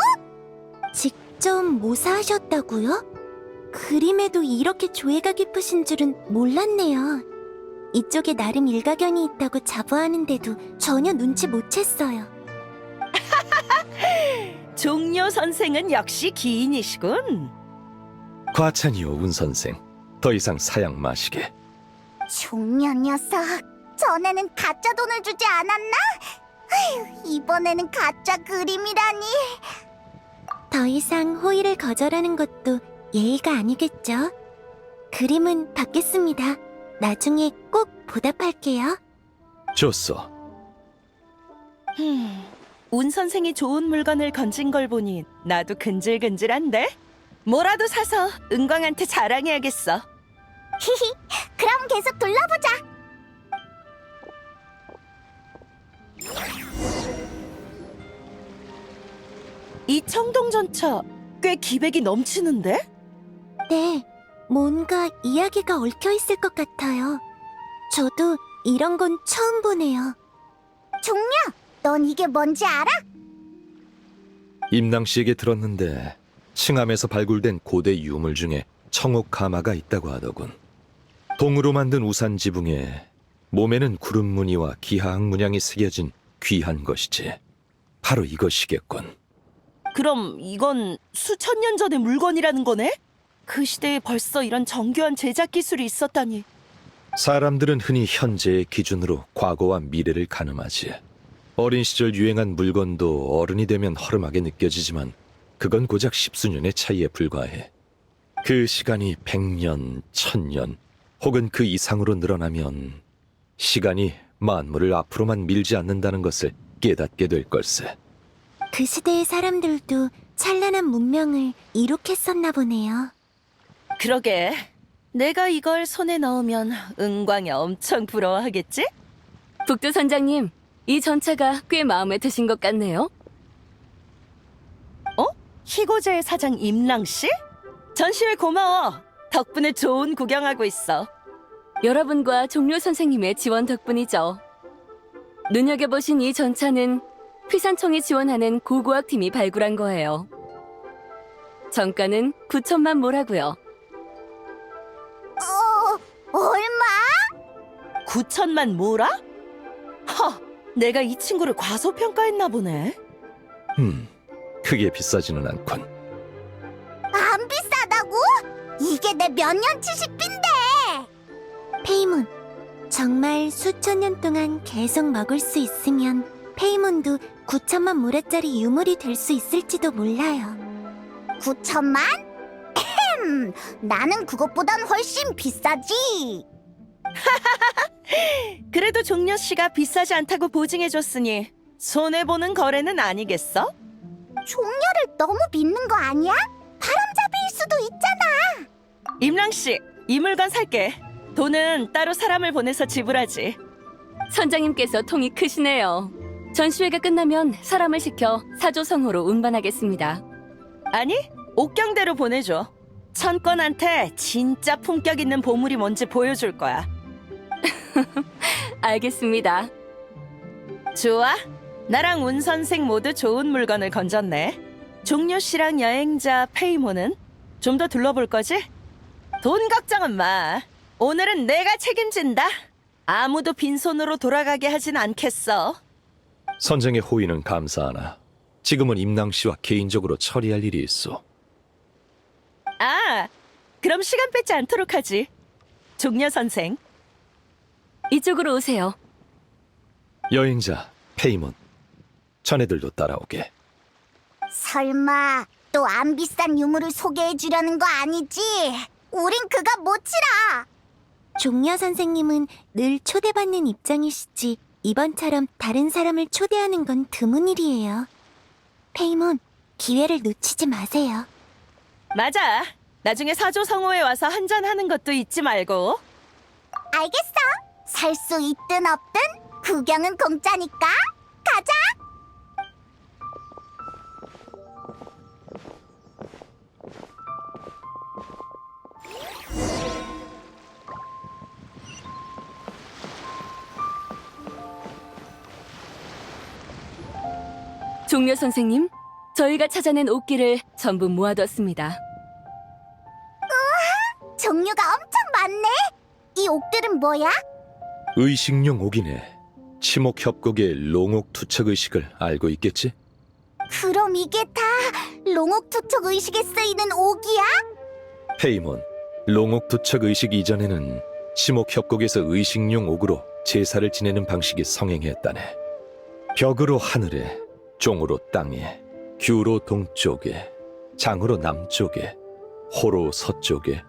직접 모사하셨다고요? 그림에도 이렇게 조예가 깊으신 줄은 몰랐네요. 이쪽에 나름 일가견이 있다고 자부하는데도 전혀 눈치 못 챘어요. 종려 선생은 역시 기인이시군. 과찬이오, 운 선생. 더 이상 사양 마시게. 종려 녀석, 전에는 가짜 돈을 주지 않았나? 아휴, 이번에는 가짜 그림이라니. 더 이상 호의를 거절하는 것도 예의가 아니겠죠? 그림은 받겠습니다. 나중에 꼭 보답할게요. 좋소. 운 선생이 좋은 물건을 건진 걸 보니 나도 근질근질한데? 뭐라도 사서 은광한테 자랑해야겠어. 히히, 그럼 계속 둘러보자. 이 청동전차 꽤 기백이 넘치는데? 네, 뭔가 이야기가 얽혀 있을 것 같아요. 저도 이런 건 처음 보네요. 종려, 넌 이게 뭔지 알아? 임낭 씨에게 들었는데 칭암에서 발굴된 고대 유물 중에 청옥가마가 있다고 하더군. 동으로 만든 우산 지붕에 몸에는 구름 무늬와 기하학 문양이 새겨진 귀한 것이지. 바로 이것이겠군. 그럼 이건 수천 년 전의 물건이라는 거네? 그 시대에 벌써 이런 정교한 제작 기술이 있었다니. 사람들은 흔히 현재의 기준으로 과거와 미래를 가늠하지. 어린 시절 유행한 물건도 어른이 되면 허름하게 느껴지지만 그건 고작 십수년의 차이에 불과해. 그 시간이 100년, 1000년 혹은 그 이상으로 늘어나면 시간이 만물을 앞으로만 밀지 않는다는 것을 깨닫게 될 걸세. 그 시대의 사람들도 찬란한 문명을 이룩했었나 보네요. 그러게. 내가 이걸 손에 넣으면 은광이 엄청 부러워하겠지? 북두 선장님, 이 전차가 꽤 마음에 드신 것 같네요. 희고제의 사장 임랑 씨? 전시회 고마워. 덕분에 좋은 구경하고 있어. 여러분과 종려 선생님의 지원 덕분이죠. 눈여겨보신 이 전차는 휘산청이 지원하는 고고학팀이 발굴한 거예요. 정가는 9천만 모라고요. 얼마? 9천만 모라? 내가 이 친구를 과소평가했나 보네. 크게 비싸지는 않군. 안 비싸다고? 이게 내 몇 년치 식비인데. 페이몬, 정말 수천 년 동안 계속 먹을 수 있으면 페이몬도 9천만 모라짜리 유물이 될 수 있을지도 몰라요. 9천만? 나는 그것보단 훨씬 비싸지. 그래도 종려 씨가 비싸지 않다고 보증해줬으니 손해보는 거래는 아니겠어? 종려를 너무 믿는 거 아니야? 바람잡이일 수도 있잖아. 임랑 씨, 이 물건 살게. 돈은 따로 사람을 보내서 지불하지. 선장님께서 통이 크시네요. 전시회가 끝나면 사람을 시켜 사조성호로 운반하겠습니다. 아니, 옥경대로 보내줘. 천권한테 진짜 품격 있는 보물이 뭔지 보여줄 거야. 알겠습니다. 좋아. 나랑 운 선생 모두 좋은 물건을 건졌네. 종려 씨랑 여행자 페이모는 좀 더 둘러볼 거지? 돈 걱정은 마. 오늘은 내가 책임진다. 아무도 빈손으로 돌아가게 하진 않겠어. 선생의 호의는 감사하나 지금은 임낭 씨와 개인적으로 처리할 일이 있어. 그럼 시간 뺏지 않도록 하지. 종려 선생. 이쪽으로 오세요. 여행자 페이몬, 자네들도 따라오게. 설마 또 안 비싼 유물을 소개해 주려는 거 아니지? 우린 그가 못치라. 종려 선생님은 늘 초대받는 입장이시지 이번처럼 다른 사람을 초대하는 건 드문 일이에요. 페이몬, 기회를 놓치지 마세요. 맞아. 나중에 사조성호에 와서 한잔하는 것도 잊지 말고. 알겠어. 살 수 있든 없든 구경은 공짜니까 가자. 종려 선생님, 저희가 찾아낸 옥기를 전부 모아뒀습니다. 종류가 엄청 많네. 이 옥들은 뭐야? 의식용 옥이네. 치목협곡의 롱옥 투척 의식을 알고 있겠지? 그럼 이게 다 롱옥 투척 의식에 쓰이는 옥이야? 페이몬, 롱옥 투척 의식 이전에는 치목협곡에서 의식용 옥으로 제사를 지내는 방식이 성행했다네. 벽으로 하늘에, 종으로 땅에, 규로 동쪽에, 장으로 남쪽에, 호로 서쪽에,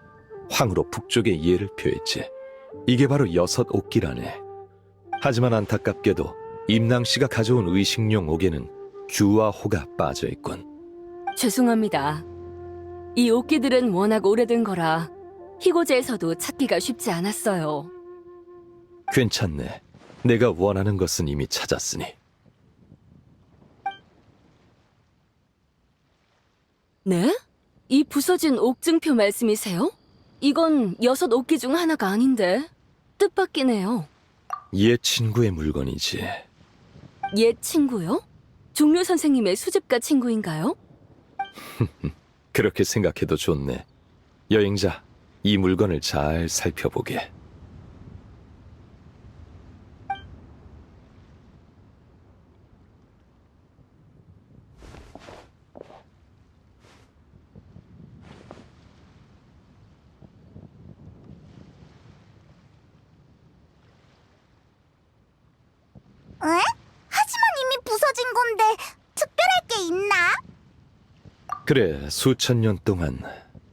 황으로 북쪽에 예를 표했지. 이게 바로 6 옥기라네. 하지만 안타깝게도 임낭씨가 가져온 의식용 옥에는 규와 호가 빠져있군. 죄송합니다. 이 옥기들은 워낙 오래된 거라 희고제에서도 찾기가 쉽지 않았어요. 괜찮네. 내가 원하는 것은 이미 찾았으니. 네? 이 부서진 옥증표 말씀이세요? 이건 6 옥기 중 하나가 아닌데 뜻밖이네요. 옛 친구의 물건이지. 옛 친구요? 종려 선생님의 수집가 친구인가요? 그렇게 생각해도 좋네. 여행자, 이 물건을 잘 살펴보게. 에? 하지만 이미 부서진 건데 특별할 게 있나? 그래, 수천 년 동안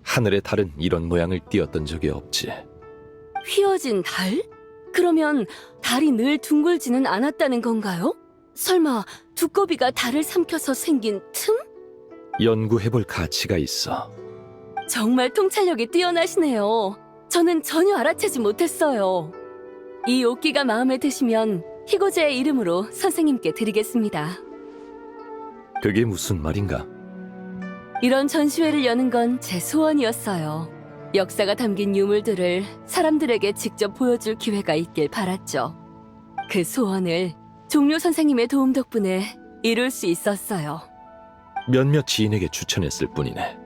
하늘의 달은 이런 모양을 띄었던 적이 없지. 휘어진 달? 그러면 달이 늘 둥글지는 않았다는 건가요? 설마 두꺼비가 달을 삼켜서 생긴 틈? 연구해볼 가치가 있어. 정말 통찰력이 뛰어나시네요. 저는 전혀 알아채지 못했어요. 이 옥기가 마음에 드시면 희고제의 이름으로 선생님께 드리겠습니다. 그게 무슨 말인가? 이런 전시회를 여는 건 제 소원이었어요. 역사가 담긴 유물들을 사람들에게 직접 보여줄 기회가 있길 바랐죠. 그 소원을 종려 선생님의 도움 덕분에 이룰 수 있었어요. 몇몇 지인에게 추천했을 뿐이네.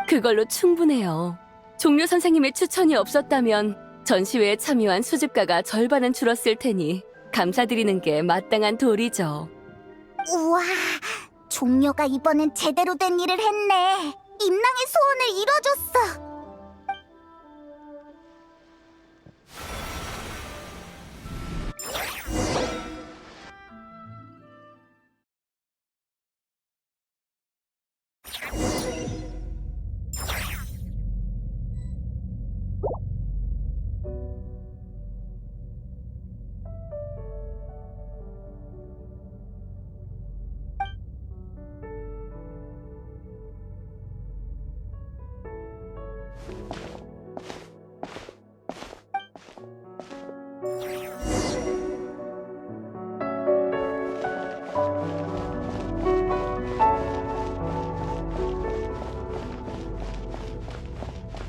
그걸로 충분해요. 종려 선생님의 추천이 없었다면 전시회에 참여한 수집가가 절반은 줄었을 테니 감사드리는 게 마땅한 도리죠. 우와, 종려가 이번엔 제대로 된 일을 했네. 임랑의 소원을 이뤄줬어.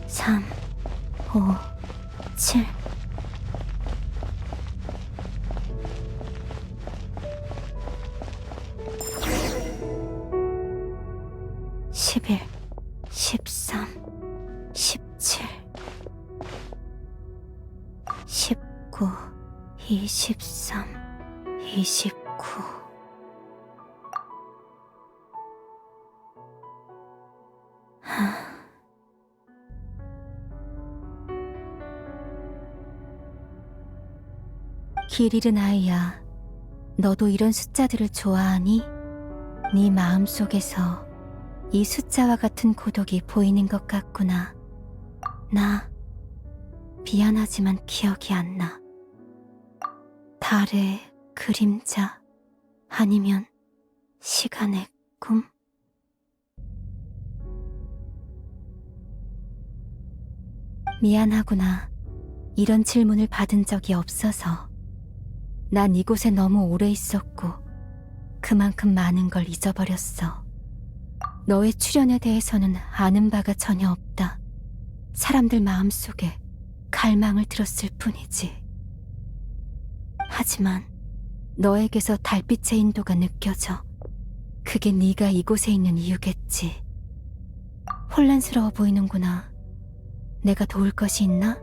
삼, 오, 칠. 십일, 13, 17, 19, 23, 29. 길 잃은 아이야, 너도 이런 숫자들을 좋아하니? 네 마음속에서 이 숫자와 같은 고독이 보이는 것 같구나. 나 미안하지만 기억이 안 나. 달의 그림자 아니면 시간의 꿈? 미안하구나. 이런 질문을 받은 적이 없어서. 난 이곳에 너무 오래 있었고 그만큼 많은 걸 잊어버렸어. 너의 출연에 대해서는 아는 바가 전혀 없다. 사람들 마음속에 갈망을 들었을 뿐이지. 하지만 너에게서 달빛의 인도가 느껴져. 그게 네가 이곳에 있는 이유겠지. 혼란스러워 보이는구나. 내가 도울 것이 있나?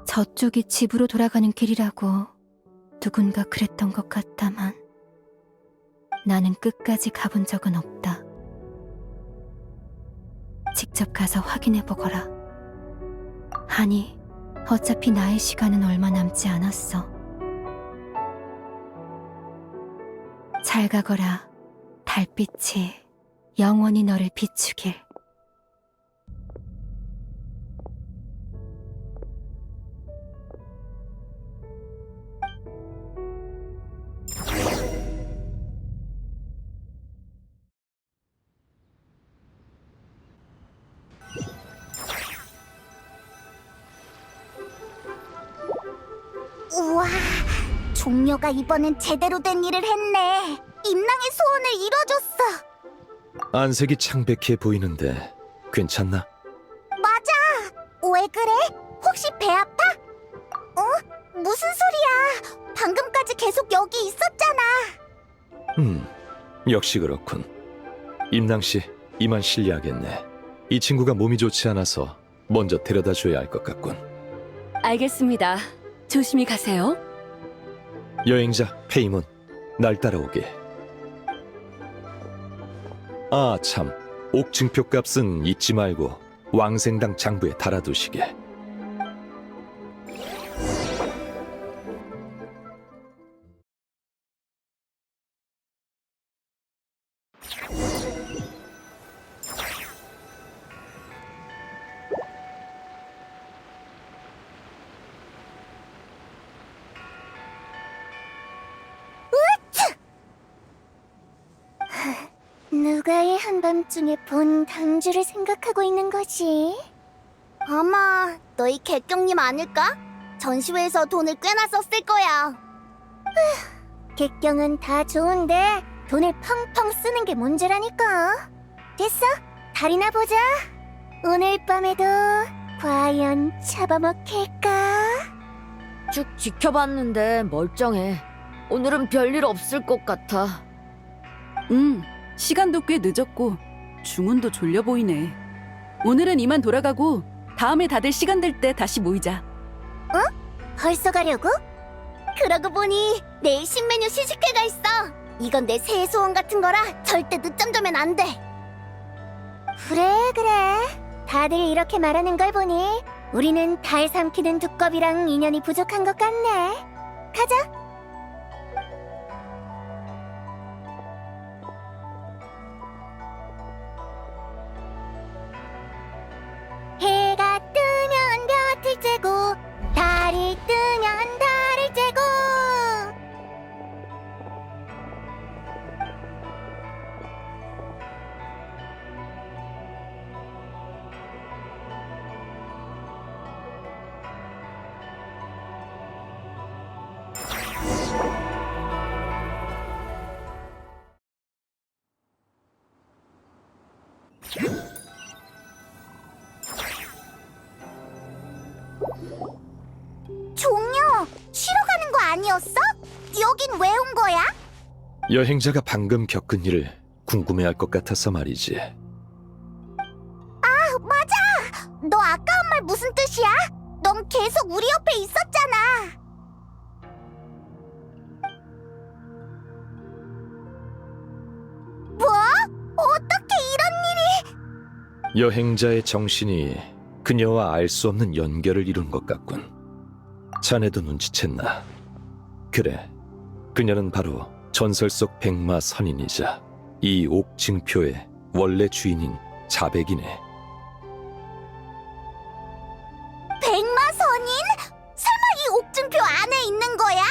저쪽이 집으로 돌아가는 길이라고 누군가 그랬던 것 같다만 나는 끝까지 가본 적은 없다. 직접 가서 확인해보거라. 아니, 어차피 나의 시간은 얼마 남지 않았어. 잘 가거라. 달빛이 영원히 너를 비추길. 우와, 종려가 이번엔 제대로 된 일을 했네. 임랑의 소원을 이뤄줬어. 안색이 창백해 보이는데 괜찮나? 맞아. 왜 그래? 혹시 배 아파? 무슨 소리야? 방금까지 계속 여기 있었잖아. 역시 그렇군. 임낭 씨, 이만 실례하겠네. 이 친구가 몸이 좋지 않아서 먼저 데려다 줘야 할 것 같군. 알겠습니다. 조심히 가세요. 여행자 페이몬, 날 따라오게. 아 참, 옥증표 값은 잊지 말고 왕생당 장부에 달아두시게. 누가 이 한밤중에 본 당주를 생각하고 있는 거지? 아마 너희 객경님 아닐까? 전시회에서 돈을 꽤나 썼을 거야. 객경은 다 좋은데 돈을 펑펑 쓰는 게 문제라니까. 됐어, 달이나 보자. 오늘 밤에도 과연 잡아먹힐까? 쭉 지켜봤는데 멀쩡해. 오늘은 별일 없을 것 같아. 시간도 꽤 늦었고 중훈도 졸려 보이네. 오늘은 이만 돌아가고 다음에 다들 시간 될 때 다시 모이자. 벌써 가려고? 그러고 보니 내일 신메뉴 시식회가 있어. 이건 내 새해 소원 같은 거라 절대 늦잠 자면 안 돼. 그래. 다들 이렇게 말하는 걸 보니 우리는 달 삼키는 두꺼비랑 인연이 부족한 것 같네. 가자. 해가 뜨면 볕을 쬐고 달이 뜨면 달을 쬐고. 종려, 쉬러 가는 거 아니었어? 여긴 왜 온 거야? 여행자가 방금 겪은 일을 궁금해할 것 같아서 말이지. 맞아! 너 아까 한 말 무슨 뜻이야? 넌 계속 우리 옆에 있었잖아. 뭐? 어떻게 이런 일이? 여행자의 정신이 그녀와 알 수 없는 연결을 이룬 것 같군. 자네도 눈치챘나? 그래, 그녀는 바로 전설 속 백마 선인이자 이 옥증표의 원래 주인인 자백이네. 백마선인? 설마 이 옥증표 안에 있는 거야?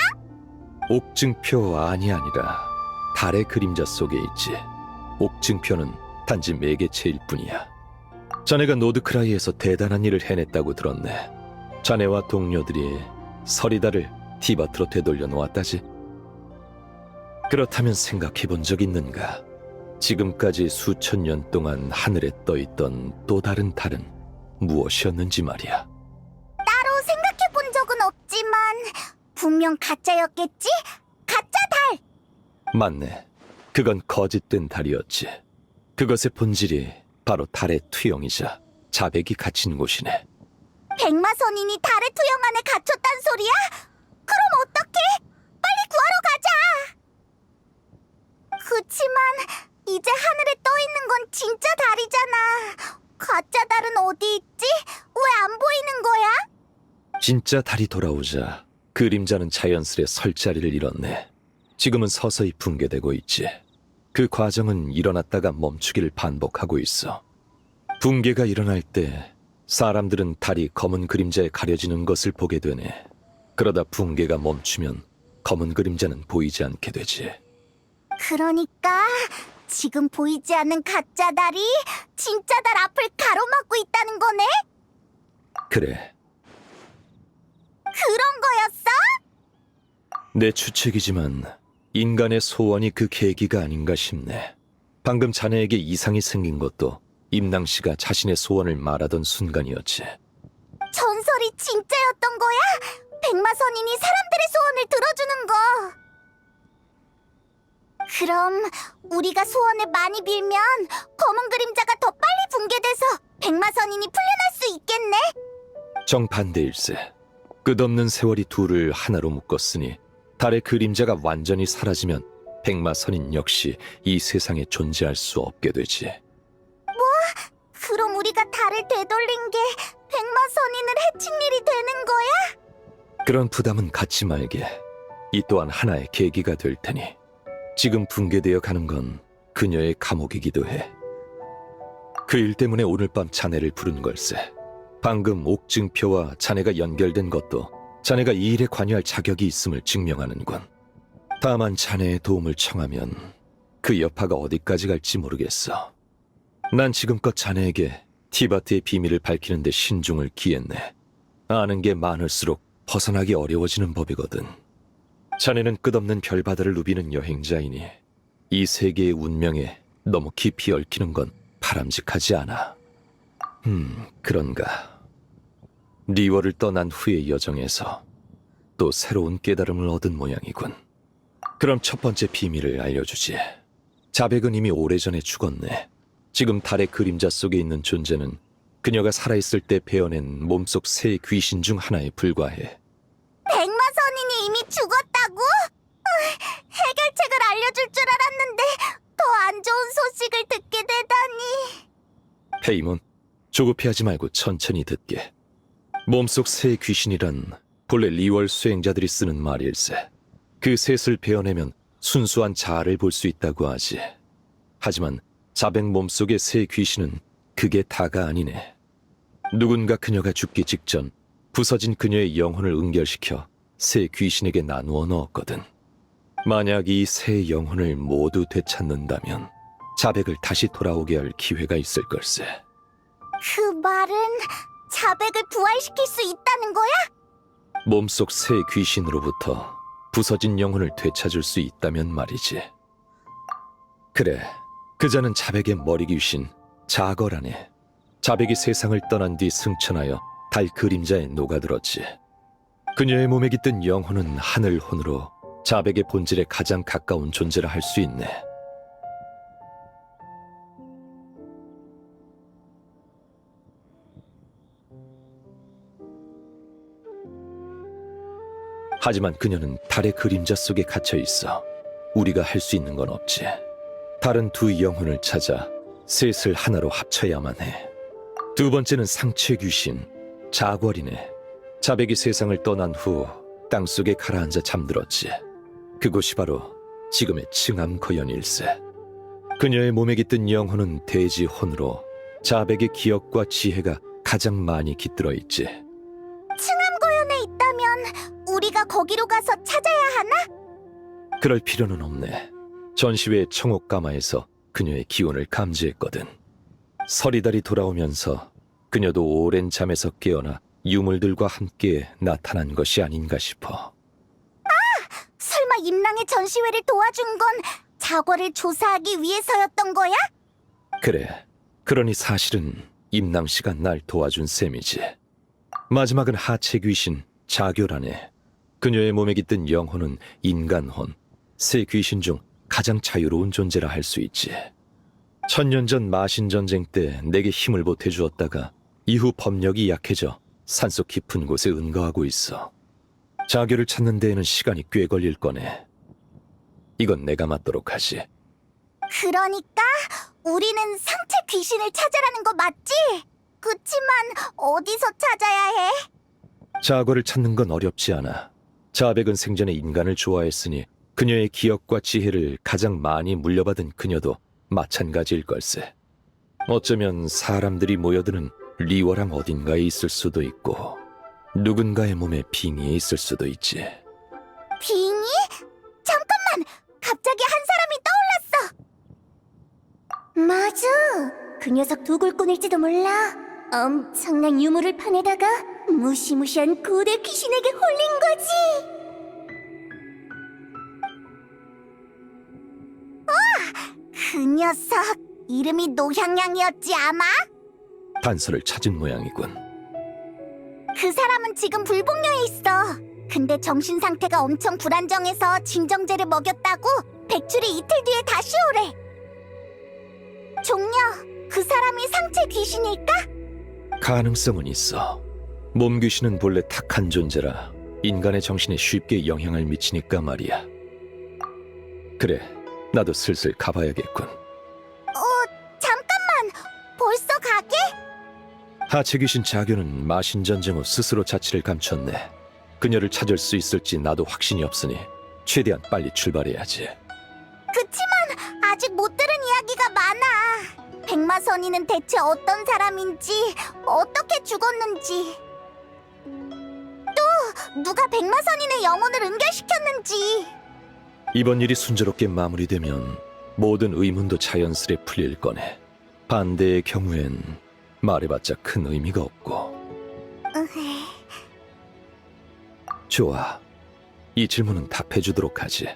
옥증표 안이 아니라 달의 그림자 속에 있지. 옥증표는 단지 매개체일 뿐이야. 자네가 노드크라이에서 대단한 일을 해냈다고 들었네. 자네와 동료들이 서리다를 티바트로 되돌려 놓았다지. 그렇다면 생각해본 적 있는가? 지금까지 수천 년 동안 하늘에 떠있던 또 다른 달은 무엇이었는지 말이야. 따로 생각해본 적은 없지만 분명 가짜였겠지? 가짜 달! 맞네. 그건 거짓된 달이었지. 그것의 본질이 바로 달의 투영이자 자백이 갇힌 곳이네. 백마선인이 달의 투영 안에 갇혔단 소리야? 그럼 어떡해? 빨리 구하러 가자! 그치만 이제 하늘에 떠 있는 건 진짜 달이잖아. 가짜 달은 어디 있지? 왜 안 보이는 거야? 진짜 달이 돌아오자 그림자는 자연스레 설 자리를 잃었네. 지금은 서서히 붕괴되고 있지. 그 과정은 일어났다가 멈추기를 반복하고 있어. 붕괴가 일어날 때 사람들은 달이 검은 그림자에 가려지는 것을 보게 되네. 그러다 붕괴가 멈추면 검은 그림자는 보이지 않게 되지. 그러니까 지금 보이지 않는 가짜 달이 진짜 달 앞을 가로막고 있다는 거네? 그래, 그런 거였어? 내 추측이지만 인간의 소원이 그 계기가 아닌가 싶네. 방금 자네에게 이상이 생긴 것도 임낭 씨가 자신의 소원을 말하던 순간이었지. 전설이 진짜였던 거야? 백마선인이 사람들의 소원을 들어주는 거. 그럼 우리가 소원을 많이 빌면 검은 그림자가 더 빨리 붕괴돼서 백마선인이 풀려날 수 있겠네? 정반대일세. 끝없는 세월이 둘을 하나로 묶었으니 달의 그림자가 완전히 사라지면 백마선인 역시 이 세상에 존재할 수 없게 되지. 그럼 우리가 달을 되돌린 게 백마선인을 해친 일이 되는 거야? 그런 부담은 갖지 말게. 이 또한 하나의 계기가 될 테니. 지금 붕괴되어 가는 건 그녀의 감옥이기도 해. 그 일 때문에 오늘 밤 자네를 부른 걸세. 방금 옥증표와 자네가 연결된 것도 자네가 이 일에 관여할 자격이 있음을 증명하는군. 다만 자네의 도움을 청하면 그 여파가 어디까지 갈지 모르겠어. 난 지금껏 자네에게 티바트의 비밀을 밝히는 데 신중을 기했네. 아는 게 많을수록 벗어나기 어려워지는 법이거든. 자네는 끝없는 별바다를 누비는 여행자이니 이 세계의 운명에 너무 깊이 얽히는 건 바람직하지 않아. 그런가. 리워를 떠난 후의 여정에서 또 새로운 깨달음을 얻은 모양이군. 그럼 첫 번째 비밀을 알려주지. 자백은 이미 오래전에 죽었네. 지금 달의 그림자 속에 있는 존재는 그녀가 살아있을 때 베어낸 몸속 새 귀신 중 하나에 불과해. 백마선인이 이미 죽었다고? 해결책을 알려줄 줄 알았는데 더 안 좋은 소식을 듣게 되다니. 페이몬, 조급해하지 말고 천천히 듣게. 몸속 새 귀신이란 본래 리월 수행자들이 쓰는 말일세. 그 셋을 베어내면 순수한 자아를 볼 수 있다고 하지. 하지만 자백 몸속의 새 귀신은 그게 다가 아니네. 누군가 그녀가 죽기 직전 부서진 그녀의 영혼을 응결시켜 새 귀신에게 나누어 넣었거든. 만약 이 새 영혼을 모두 되찾는다면 자백을 다시 돌아오게 할 기회가 있을 걸세. 그 말은 자백을 부활시킬 수 있다는 거야? 몸속 새 귀신으로부터 부서진 영혼을 되찾을 수 있다면 말이지. 그래, 그자는 자백의 머리 귀신 자거라네. 자백이 세상을 떠난 뒤 승천하여 달 그림자에 녹아들었지. 그녀의 몸에 깃든 영혼은 하늘혼으로 자백의 본질에 가장 가까운 존재라 할 수 있네. 하지만 그녀는 달의 그림자 속에 갇혀 있어. 우리가 할 수 있는 건 없지. 다른 두 영혼을 찾아 셋을 하나로 합쳐야만 해. 두 번째는 상체 귀신 자궐이네. 자백이 세상을 떠난 후 땅속에 가라앉아 잠들었지. 그곳이 바로 지금의 층암거연일세. 그녀의 몸에 깃든 영혼은 대지혼으로 자백의 기억과 지혜가 가장 많이 깃들어 있지. 층암고연에 있다면 우리가 거기로 가서 찾아야 하나? 그럴 필요는 없네. 전시회 청옥가마에서 그녀의 기운을 감지했거든. 서리달이 돌아오면서 그녀도 오랜 잠에서 깨어나 유물들과 함께 나타난 것이 아닌가 싶어. 설마 임랑의 전시회를 도와준 건 자궐을 조사하기 위해서였던 거야? 그래. 그러니 사실은 임낭 씨가 날 도와준 셈이지. 마지막은 하체 귀신 자교라네. 그녀의 몸에 깃든 영혼은 인간혼. 세 귀신 중 가장 자유로운 존재라 할 수 있지. 천년 전 마신 전쟁 때 내게 힘을 보태주었다가 이후 법력이 약해져 산속 깊은 곳에 은거하고 있어. 자교를 찾는 데에는 시간이 꽤 걸릴 거네. 이건 내가 맡도록 하지. 그러니까 우리는 상체 귀신을 찾아라는 거 맞지? 그치만 어디서 찾아야 해? 자거를 찾는 건 어렵지 않아. 자백은 생전에 인간을 좋아했으니 그녀의 기억과 지혜를 가장 많이 물려받은 그녀도 마찬가지일 걸세. 어쩌면 사람들이 모여드는 리워랑 어딘가에 있을 수도 있고 누군가의 몸에 빙의에 있을 수도 있지. 빙의? 잠깐만! 갑자기 한 사람이 떠올랐어! 맞아! 그 녀석 두골꾼일지도 몰라. 엄청난 유물을 파내다가 무시무시한 고대 귀신에게 홀린 거지! 그 녀석 이름이 노향양이었지 아마? 단서를 찾은 모양이군. 그 사람은 지금 불복녀에 있어. 근데 정신 상태가 엄청 불안정해서 진정제를 먹였다고 백출이 이틀 뒤에 다시 오래. 종려, 그 사람이 상체 귀신일까? 가능성은 있어. 몸 귀신은 본래 탁한 존재라 인간의 정신에 쉽게 영향을 미치니까 말이야. 그래, 나도 슬슬 가봐야겠군. 잠깐만! 벌써 가게? 하체 귀신 자교는 마신 전쟁 후 스스로 자취를 감췄네. 그녀를 찾을 수 있을지 나도 확신이 없으니 최대한 빨리 출발해야지. 그치만 아직 못 들은 이야기가 많아. 백마선이는 대체 어떤 사람인지, 어떻게 죽었는지, 또 누가 백마선인의 영혼을 은결시켰는지. 이번 일이 순조롭게 마무리되면 모든 의문도 자연스레 풀릴 거네. 반대의 경우엔 말해봤자 큰 의미가 없고. 좋아, 이 질문은 답해주도록 하지.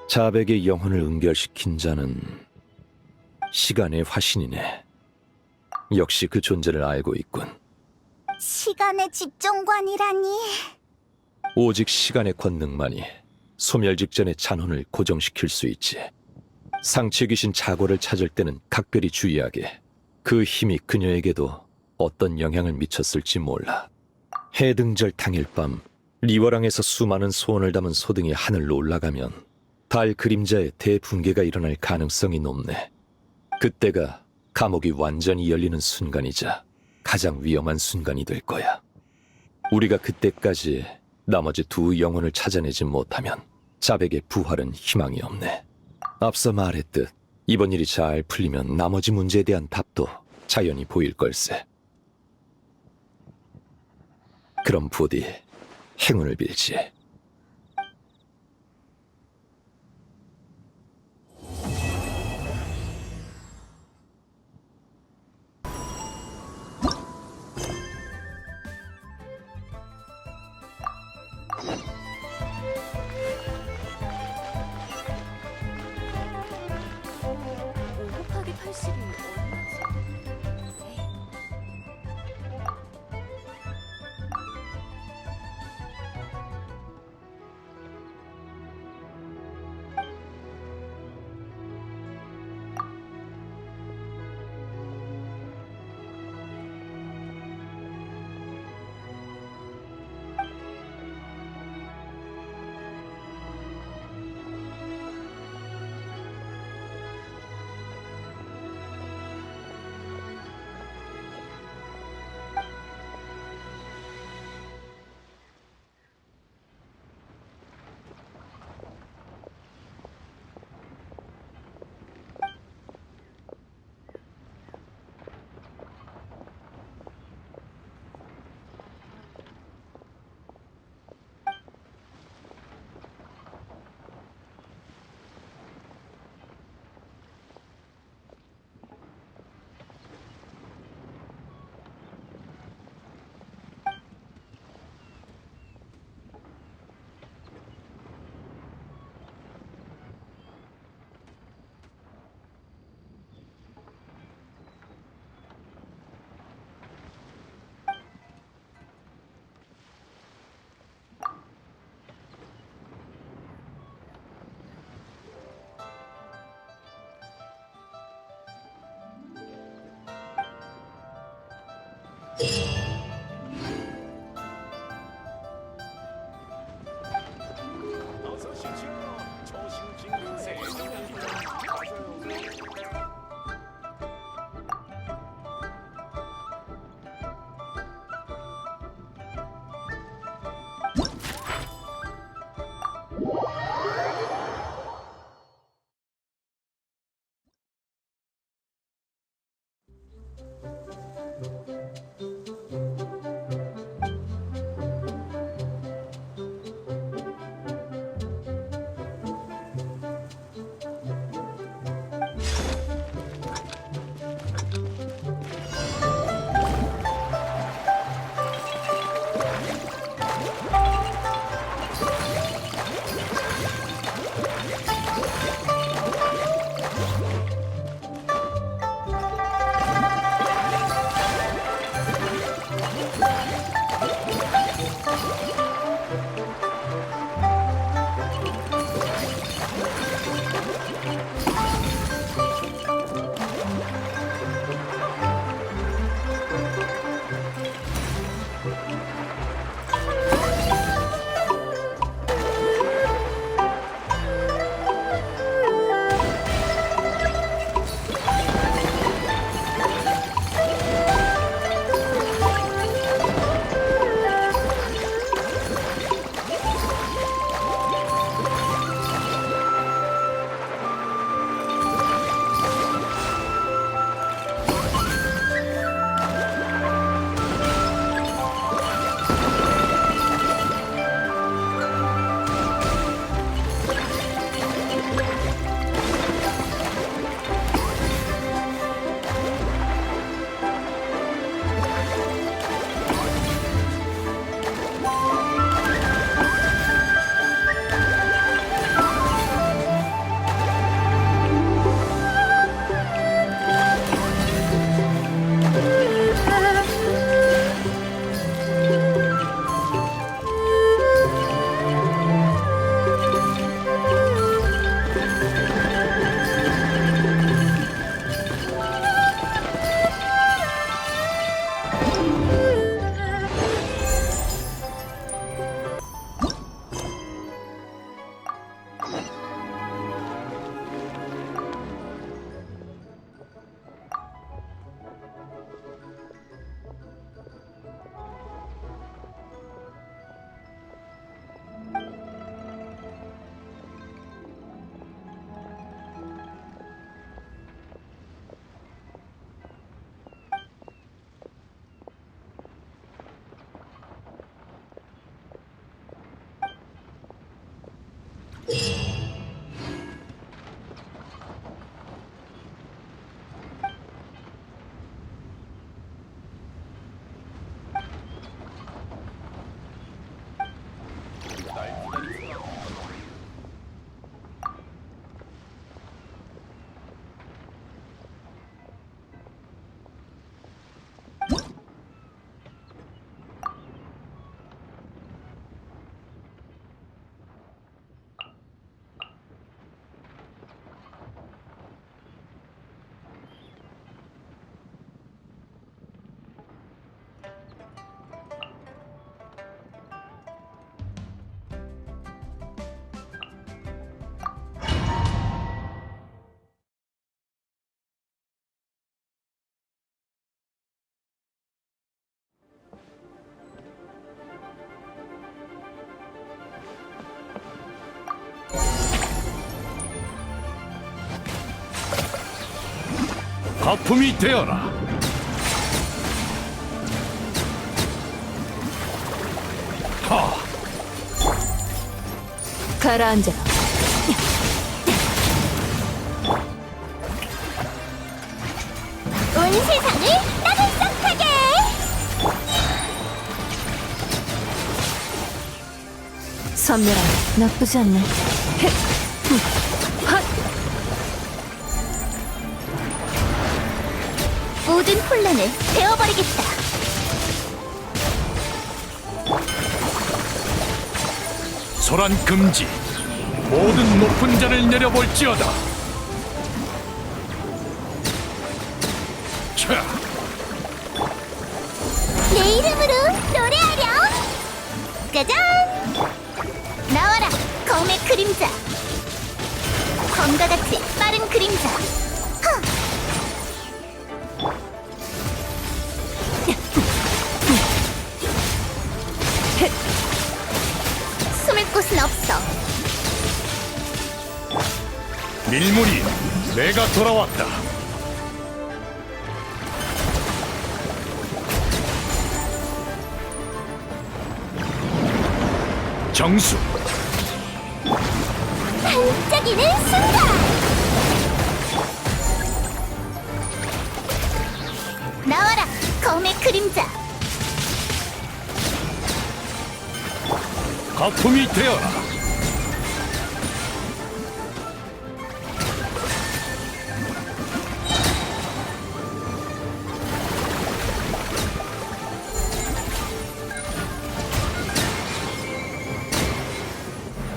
자백의 영혼을 은결시킨 자는 시간의 화신이네. 역시 그 존재를 알고 있군. 시간의 집정관이라니. 오직 시간의 권능만이 소멸 직전의 잔혼을 고정시킬 수 있지. 상체 귀신 자고를 찾을 때는 각별히 주의하게. 그 힘이 그녀에게도 어떤 영향을 미쳤을지 몰라. 해등절 당일 밤 리워랑에서 수많은 소원을 담은 소등이 하늘로 올라가면 달 그림자의 대붕괴가 일어날 가능성이 높네. 그때가 감옥이 완전히 열리는 순간이자 가장 위험한 순간이 될 거야. 우리가 그때까지 나머지 두 영혼을 찾아내지 못하면 자백의 부활은 희망이 없네. 앞서 말했듯 이번 일이 잘 풀리면 나머지 문제에 대한 답도 자연히 보일 걸세. 그럼 부디 행운을 빌지. 거품이 되어라. 가라앉아라. 온 세상을 따뜻하게. 선멸아, 나쁘지 않네. 모든 혼란을 베어버리겠다. 소란 금지. 모든 높은 자를 내려볼지어다. 자. 내 이름으로 노래하렴! 짜잔! 나와라, 검의 그림자! 검과 같이 빠른 그림자! 숨을 곳은 없어. 밀물이 내가 돌아왔다. 정수. 반짝이는 순간! 나와라, 검의 그림자! 거품이 되어라.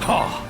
하.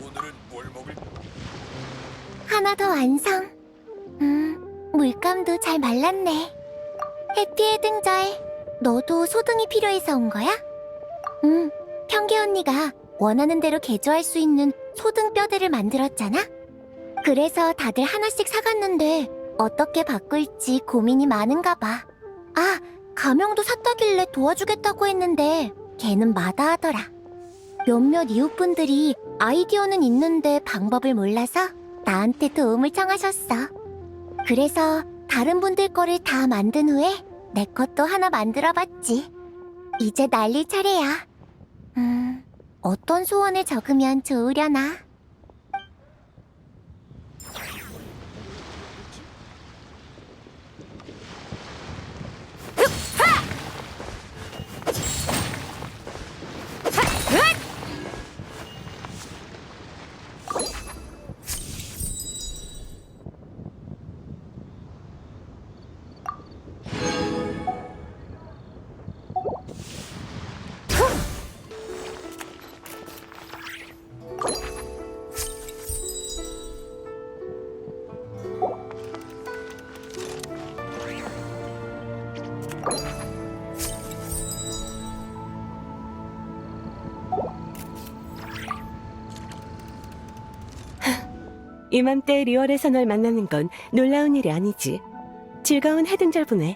오늘은 뭘 먹을? 하나 더 완성. 물감도 잘 말랐네. 해피의 등절, 너도 소등이 필요해서 온 거야? 평계 언니가 원하는 대로 개조할 수 있는 소등 뼈대를 만들었잖아? 그래서 다들 하나씩 사갔는데 어떻게 바꿀지 고민이 많은가 봐. 아, 가명도 샀다길래 도와주겠다고 했는데 걔는 마다하더라. 몇몇 이웃분들이 아이디어는 있는데 방법을 몰라서 나한테 도움을 청하셨어. 그래서 다른 분들 거를 다 만든 후에 내 것도 하나 만들어봤지. 이제 날릴 차례야. 어떤 소원을 적으면 좋으려나? 이맘때 리월에서 널 만나는 건 놀라운 일이 아니지. 즐거운 해등절 보내.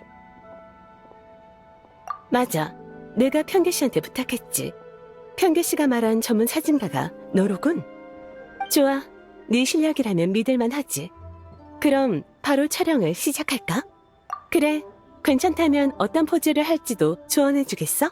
맞아. 내가 평계 씨한테 부탁했지. 평계 씨가 말한 전문 사진가가 너로군. 좋아. 네 실력이라면 믿을만 하지. 그럼 바로 촬영을 시작할까? 그래. 괜찮다면 어떤 포즈를 할지도 조언해주겠어?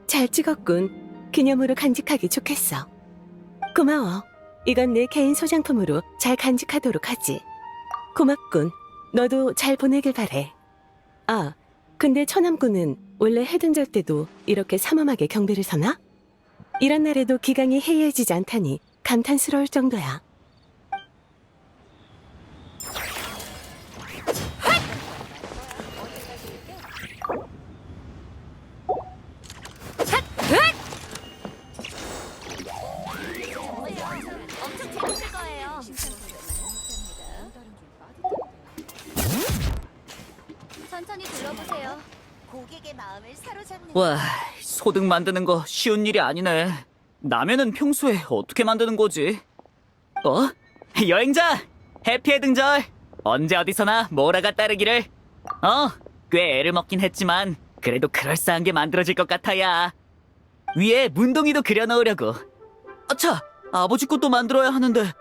잘 찍었군. 기념으로 간직하기 좋겠어. 고마워. 이건 내 개인 소장품으로 잘 간직하도록 하지. 고맙군. 너도 잘 보내길 바래. 아, 근데 처남군은 원래 해등절 때도 이렇게 삼엄하게 경배를 서나? 이런 날에도 기강이 해이해지지 않다니 감탄스러울 정도야. 천천히 둘러보세요. 고객의 마음을 사로잡는. 와, 소등 만드는 거 쉬운 일이 아니네. 라면은 평소에 어떻게 만드는 거지? 여행자! 해피의 등절! 언제 어디서나 모라가 따르기를. 꽤 애를 먹긴 했지만 그래도 그럴싸한 게 만들어질 것 같아야. 위에 문동이도 그려넣으려고. 아차! 아버지 것도 만들어야 하는데.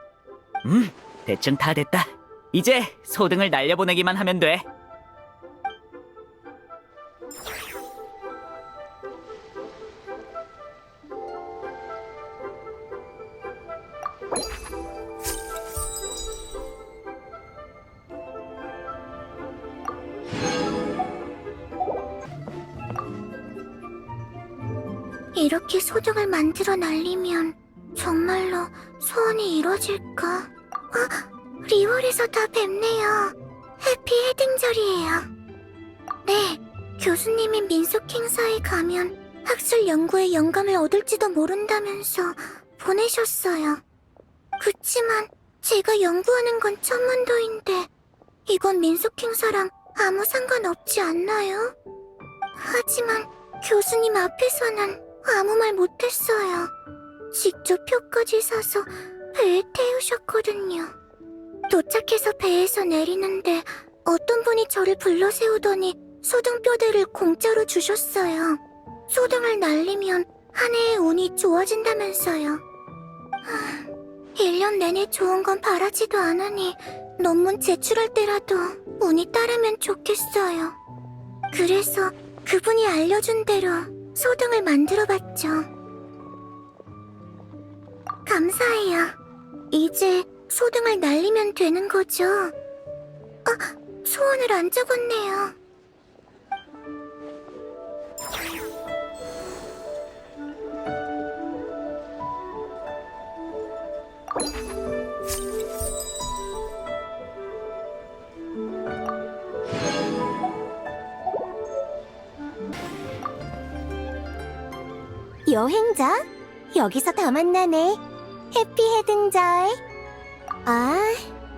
대충 다 됐다. 이제 소등을 날려보내기만 하면 돼. 이렇게 소등을 만들어 날리면 정말로 소원이 이루어질까? 리월에서 다 뵙네요. 해피 해등절이에요. 네, 교수님이 민속 행사에 가면 학술 연구에 영감을 얻을지도 모른다면서 보내셨어요. 그치만 제가 연구하는 건 천문도인데 이건 민속 행사랑 아무 상관없지 않나요? 하지만 교수님 앞에서는 아무 말 못했어요. 직접 표까지 사서 배에 태우셨거든요. 도착해서 배에서 내리는데 어떤 분이 저를 불러 세우더니 소등뼈대를 공짜로 주셨어요. 소등을 날리면 한 해의 운이 좋아진다면서요. 1년 내내 좋은 건 바라지도 않으니 논문 제출할 때라도 운이 따르면 좋겠어요. 그래서 그분이 알려준 대로 소등을 만들어봤죠. 감사해요. 이제 소등을 날리면 되는 거죠? 소원을 안 적었네요. 여행자? 여기서 다 만나네. 해피 해등절. 아,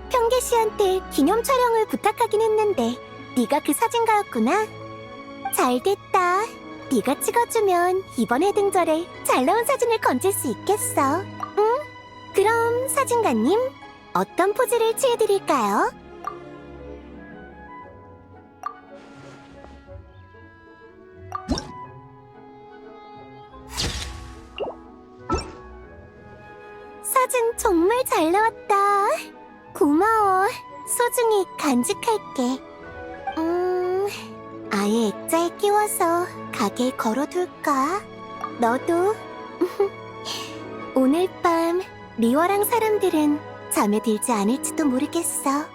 평계 씨한테 기념 촬영을 부탁하긴 했는데 네가 그 사진가였구나. 잘됐다. 네가 찍어주면 이번 해등절에 잘 나온 사진을 건질 수 있겠어. 응? 그럼 사진가님, 어떤 포즈를 취해드릴까요? 사진 정말 잘 나왔다. 고마워. 소중히 간직할게. 아예 액자에 끼워서 가게에 걸어둘까? 너도? 오늘 밤 리워랑 사람들은 잠에 들지 않을지도 모르겠어.